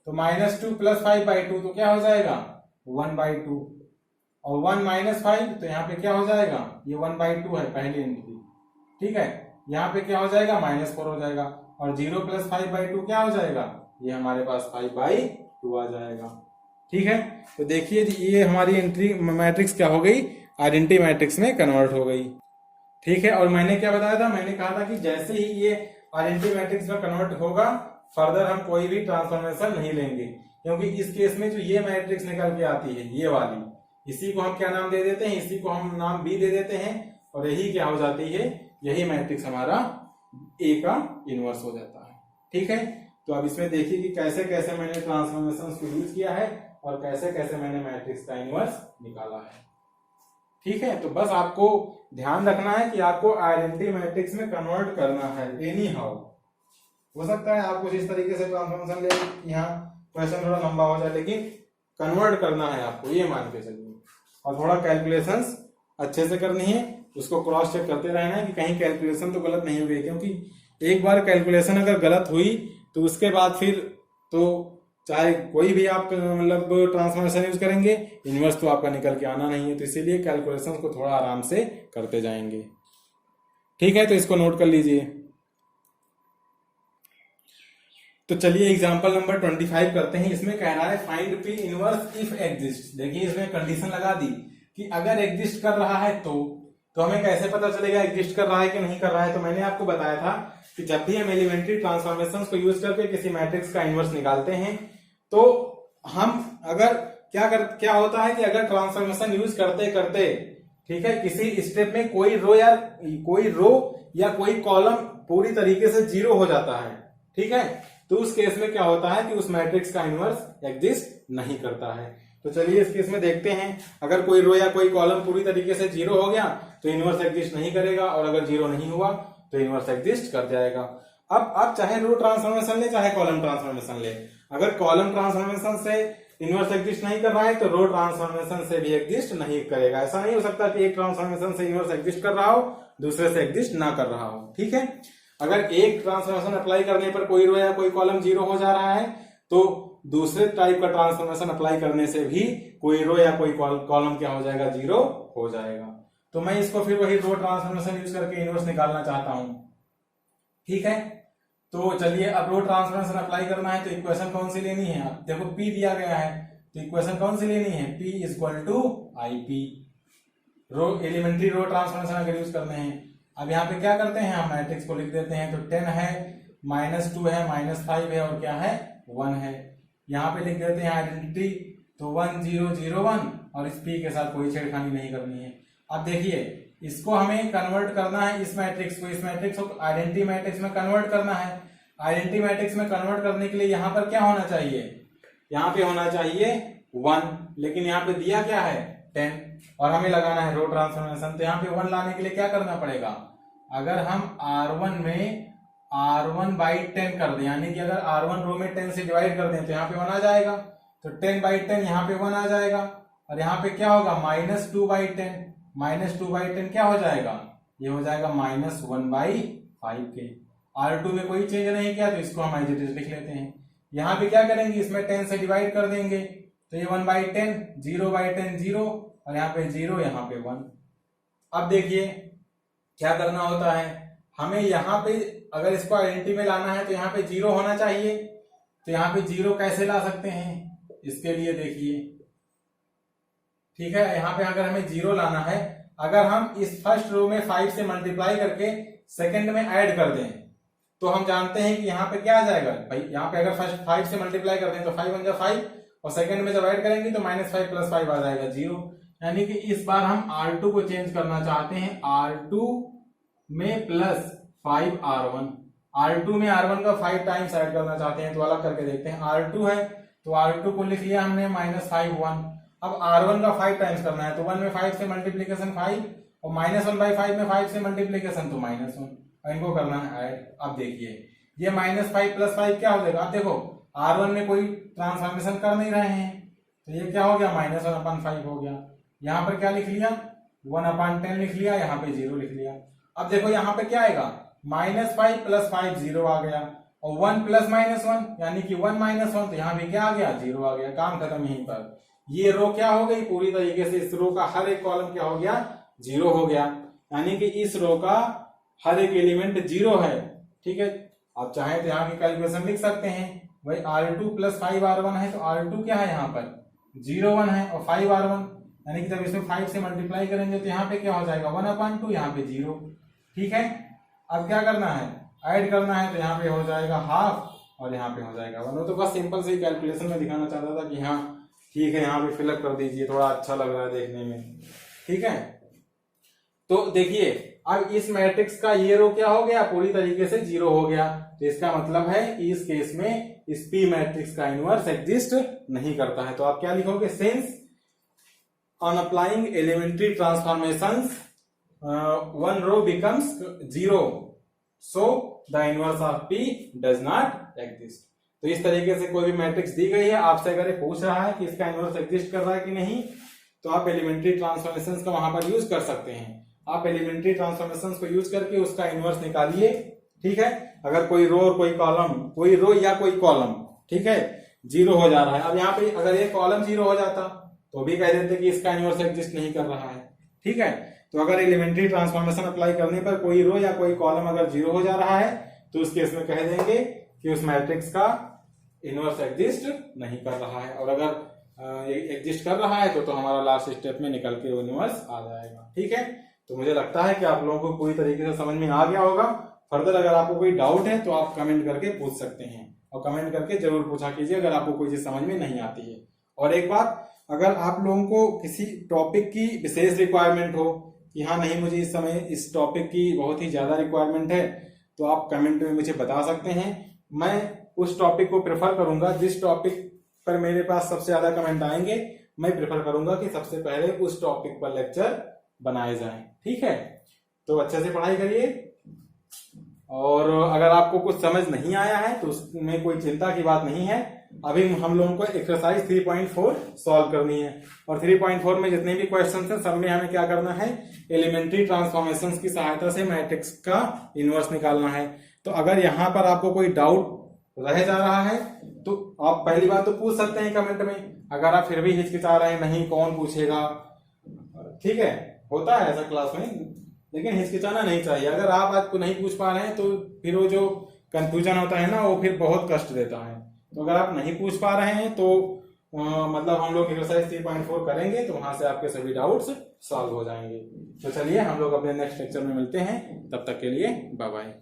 तो -2 + 5/2 तो क्या हो जाएगा 1/2, और 1 - 5 तो यहाँ पे क्या हो जाएगा, ये 1/2 है पहली एंट्री। ठीक है, यहाँ पे क्या हो जाएगा -4 हो जाएगा, और 0 + 5/2 क्या हो जाएगा, ये हमारे पास 5/2 आ जाएगा। ठीक है, तो देखिए ये हमारी एंट्री मैट्रिक्स क्या हो गई, आइडेंटिटी मैट्रिक्स में कन्वर्ट हो गई। ठीक है, और मैंने क्या बताया था, मैंने कहा था कि जैसे ही ये आइडेंटिटी मैट्रिक्स में कन्वर्ट होगा, फर्दर हम कोई भी ट्रांसफॉर्मेशन नहीं लेंगे, क्योंकि इस केस में जो ये मैट्रिक्स निकल के आती है ये वाली, इसी को हम क्या नाम दे देते हैं, इसी को हम नाम B दे देते हैं, और यही क्या हो जाती है, यही मैट्रिक्स हमारा A का इनवर्स हो जाता है। ठीक है, तो अब इसमें देखिए कि कैसे कैसे मैंने ट्रांसफॉर्मेशन को यूज किया है और कैसे कैसे मैंने मैट्रिक्स का इनवर्स निकाला है। ठीक है, तो बस आपको ध्यान रखना है कि आपको आइडेंटिटी मैट्रिक्स में कन्वर्ट करना है एनी हाउ। हो सकता है आप कुछ इस तरीके से ट्रांसफॉर्मेशन ले, यहाँ क्वेश्चन थोड़ा लंबा हो जाए, लेकिन कन्वर्ट करना है आपको, ये मान के चलिए। और थोड़ा कैलकुलेशंस अच्छे से करनी है, उसको क्रॉस चेक करते रहना है कि कहीं कैलकुलेशन तो गलत नहीं हुई, क्योंकि एक बार कैलकुलेशन अगर गलत हुई तो उसके बाद फिर तो चाहे कोई भी आप मतलब ट्रांसफॉर्मेशन यूज करेंगे, इनवर्स तो आपका निकल के आना नहीं है। तो इसीलिए कैलकुलेशन को थोड़ा आराम से करते जाएंगे। ठीक है, तो इसको नोट कर लीजिए। तो चलिए एग्जांपल नंबर 25 करते हैं। इसमें कह रहा है find P inverse if exist. देखिए इसमें कंडीशन लगा दी कि अगर एग्जिस्ट कर रहा है तो तो हमें कैसे पता चलेगा एग्जिस्ट कर रहा है कि नहीं कर रहा है? तो मैंने आपको बताया था कि जब भी हम एलिमेंट्री ट्रांसफॉर्मेशंस को यूज करके किसी मैट्रिक्स का इनवर्स निकालते हैं तो हम अगर क्या होता है कि अगर ट्रांसफॉर्मेशन यूज करते करते, ठीक है, किसी स्टेप में कोई रो या कोई कॉलम पूरी तरीके से जीरो हो जाता है, ठीक है, तो उस केस में क्या होता है कि उस मैट्रिक्स का इनवर्स एग्जिस्ट नहीं करता है। तो चलिए इस केस में देखते हैं, अगर कोई रो या कोई कॉलम पूरी तरीके से जीरो हो गया तो इनवर्स एग्जिस्ट नहीं करेगा, और अगर जीरो नहीं हुआ तो इनवर्स एग्जिस्ट कर जाएगा। अब चाहे रो ट्रांसफॉर्मेशन ले चाहे कॉलम ट्रांसफॉर्मेशन ले, अगर कॉलम ट्रांसफॉर्मेशन से इनवर्स एग्जिस्ट नहीं कर रहा है तो रो ट्रांसफॉर्मेशन से भी एग्जिस्ट नहीं करेगा। ऐसा नहीं हो सकता कि एक ट्रांसफॉर्मेशन से इनवर्स एग्जिस्ट कर रहा हो दूसरे से एग्जिस्ट ना कर रहा हो, ठीक है। अगर एक ट्रांसफॉर्मेशन अप्लाई करने पर कोई रो या कोई कॉलम जीरो हो जा रहा है तो दूसरे टाइप का ट्रांसफॉर्मेशन अप्लाई करने से भी कोई रो या कोई कॉलम क्या हो जाएगा, जीरो हो जाएगा। तो मैं इसको फिर वही रो ट्रांसफॉर्मेशन यूज करके इनवर्स निकालना चाहता हूं, ठीक है। तो चलिए अब रो ट्रांसफॉर्मेशन अप्लाई करना है तो इक्वेशन कौन सी लेनी है? अब देखो P दिया गया है तो इक्वेशन कौन सी लेनी है? P equal to IP। Row elementary row transformation अगर यूज करने हैं, अब यहाँ पे क्या करते हैं, हम मैट्रिक्स को लिख देते हैं। तो 10 है, -2 है, -5 है और क्या है, 1 है। यहाँ पे लिख देते हैं आइडेंटिटी, तो 1 0 0 1 और इस P के साथ कोई छेड़खानी नहीं करनी है। अब देखिए इसको हमें कन्वर्ट करना है, इस मैट्रिक्स को आइडेंटिटी मैट्रिक्स में कन्वर्ट करना है। आइडेंटिटी मैट्रिक्स में कन्वर्ट करने के लिए यहाँ पर क्या होना चाहिए, यहाँ पे होना चाहिए 1, लेकिन यहाँ पे दिया क्या है 10 और हमें लगाना है रो ट्रांसफॉर्मेशन। तो यहाँ पे 1 लाने के लिए क्या करना पड़ेगा, अगर हम R1 में R1 बाई 10 कर दें, यानी कि अगर R1 रो में 10 से डिवाइड कर दें तो यहाँ पे 1 आ जाएगा, तो 10 बाई 10 यहाँ पे 1 आ जाएगा, और यहाँ पे क्या होगा -2 बाई 10, -2 बाई 10 क्या हो जाएगा, ये हो जाएगा -1 बाई 5 के। R2 में कोई चेंज नहीं किया तो इसको हम एज इट इज लिख लेते हैं। यहाँ पे क्या करेंगे, इसमें 10 से डिवाइड कर देंगे तो ये 1 बाई 10, 0 बाई 10 0 और यहाँ पे 0, यहाँ पे 1। अब देखिए क्या करना होता है, हमें यहाँ पे अगर इसको आइडेंटिटी में लाना है तो यहाँ पे 0 होना चाहिए। तो यहाँ पे 0 कैसे ला सकते हैं, इसके लिए देखिए, ठीक है, यहाँ पे अगर हमें 0 लाना है, अगर हम इस फर्स्ट रो में 5 से मल्टीप्लाई करके सेकंड में ऐड कर दें तो हम जानते हैं कि यहाँ पे क्या आ जाएगा भाई, यहाँ पे अगर फर्स्ट 5 से मल्टीप्लाई करते हैं तो 5 1 जा 5 और सेकंड में जब ऐड करेंगे तो -5 + 5 आ जाएगा 0। यानी कि इस बार हम R2 को चेंज करना चाहते हैं, R2 में +5 R1, R2 में R1 का 5 टाइम्स ऐड करना चाहते हैं। तो अलग करके देखते हैं, R2 है तो R2 को लिख लिया हमने -5 1। अब R1 का 5 टाइम्स करना है तो 1 में 5 से मल्टीप्लीकेशन 5 और -1/5 में 5 से मल्टीप्लीकेशन तो -1, और इनको करना है ऐड। अब देखिए ये -5 + 5 क्या हो जाएगा, अब देखो R1 में कोई ट्रांसफॉर्मेशन कर नहीं रहे हैं तो ये क्या हो गया, -1/5 हो गया। यहाँ पर क्या लिख लिया, 1/10 लिख लिया, यहाँ पे 0 लिख लिया। अब देखो यहाँ पे क्या आएगा, -5 + 5 0 आ गया, और 1 + -1 यानी कि 1 - 1, तो यहाँ पे क्या आ गया, 0 आ गया। काम खत्म यहीं पर। ये रो क्या हो गई, पूरी तरीके से इस रो का हर एक कॉलम क्या हो गया, 0 हो गया। यानी कि इस रो का हर एक एलिमेंट 0 है, ठीक है। आप चाहे तो यहाँ की कैलकुलेशन लिख सकते हैं, भाई R2 + 5 R1 है तो R2 क्या है, यहाँ पर 0 1 है और 5 R1, यानी कि जब इसमें 5 से मल्टीप्लाई करेंगे तो यहाँ पे क्या हो जाएगा 1/2, यहाँ पे 0, ठीक है। अब क्या करना है, ऐड करना है, तो यहाँ पे हो जाएगा ½ और यहाँ पे हो जाएगा 1। तो बस सिंपल से कैलकुलेशन में दिखाना चाहता था कि हाँ ठीक है, यहाँ पे फिलअप कर दीजिए, थोड़ा अच्छा लग रहा है देखने में, ठीक है। तो देखिए अब इस मैट्रिक्स का ये रो क्या हो गया, पूरी तरीके से 0 हो गया। तो इसका मतलब है कि इस केस में इस P मैट्रिक्स का इनवर्स एग्जिस्ट नहीं करता है। तो आप क्या लिखोगे, since on applying elementary transformations one row becomes 0 so the inverse of P does not exist। तो इस तरीके से कोई भी मैट्रिक्स दी गई है, आपसे अगर ये पूछ रहा है कि इसका इनवर्स एग्जिस्ट कर रहा है कि नहीं, तो आप एलिमेंट्री ट्रांसफॉर्मेशंस का वहां पर यूज कर सकते हैं। आप एलिमेंट्री ट्रांसफॉर्मेशंस को यूज करके उसका इनवर्स निकालिए, ठीक है। अगर कोई रो और कोई कॉलम, कोई रो या कोई कॉलम, ठीक है, 0 हो जा रहा है। अब यहाँ पे अगर ये कॉलम 0 हो जाता तो भी कह देते कि इसका इनवर्स एग्जिस्ट नहीं कर रहा है, ठीक है। तो अगर एलिमेंट्री ट्रांसफॉर्मेशन अप्लाई करने पर कोई रो या कोई कॉलम अगर 0 हो जा रहा है तो उस केस में कह देंगे कि उस मैट्रिक्स का इनवर्स एग्जिस्ट नहीं कर रहा है। और अगर एग्जिस्ट कर रहा है तो हमारा लास्ट स्टेप में निकल के वो इनवर्स आ जाएगा, ठीक है। तो मुझे लगता है कि आप लोगों को पूरी तरीके से समझ में आ गया होगा। फर्दर अगर आपको कोई डाउट है तो आप कमेंट करके पूछ सकते हैं, और कमेंट करके जरूर पूछा कीजिए अगर आपको कोई चीज समझ में नहीं आती है। और एक बात, अगर आप लोगों को किसी टॉपिक की विशेष रिक्वायरमेंट हो कि हाँ नहीं मुझे इस समय इस टॉपिक की बहुत ही ज्यादा रिक्वायरमेंट है, तो आप कमेंट में मुझे बता सकते हैं। मैं उस टॉपिक को प्रेफर करूंगा, जिस टॉपिक पर मेरे पास सबसे ज्यादा कमेंट आएंगे मैं प्रेफर करूंगा कि सबसे पहले उस टॉपिक पर लेक्चर बनाए जाएं। ठीक है, तो अच्छे से पढ़ाई करिए, और अगर आपको कुछ समझ नहीं आया है तो उसमें कोई चिंता की बात नहीं है। अभी हम लोगों को एक्सरसाइज 3.4 सॉल्व करनी है, और 3.4 में जितने भी क्वेश्चन हैं सब में हमें क्या करना है, एलिमेंट्री ट्रांसफॉर्मेशंस की सहायता से मैट्रिक्स का इनवर्स निकालना है। तो अगर यहाँ पर आपको कोई डाउट रह जा रहा है तो आप पहली बात तो पूछ सकते हैं कमेंट में। अगर आप फिर भी हिचकिचा रहे हैं, नहीं कौन पूछेगा, ठीक है, होता है ऐसा क्लास में, लेकिन हिचकिचाना नहीं चाहिए। अगर आप आज को नहीं पूछ पा रहे हैं तो फिर वो जो कंफ्यूजन होता है ना, वो फिर बहुत कष्ट देता है। तो अगर आप नहीं पूछ पा रहे हैं तो मतलब हम लोग एक्सरसाइज 3.4 करेंगे तो वहां से आपके सभी डाउट्स सॉल्व हो जाएंगे। तो चलिए हम लोग अपने नेक्स्ट लेक्चर में मिलते हैं, तब तक के लिए बाय बाय।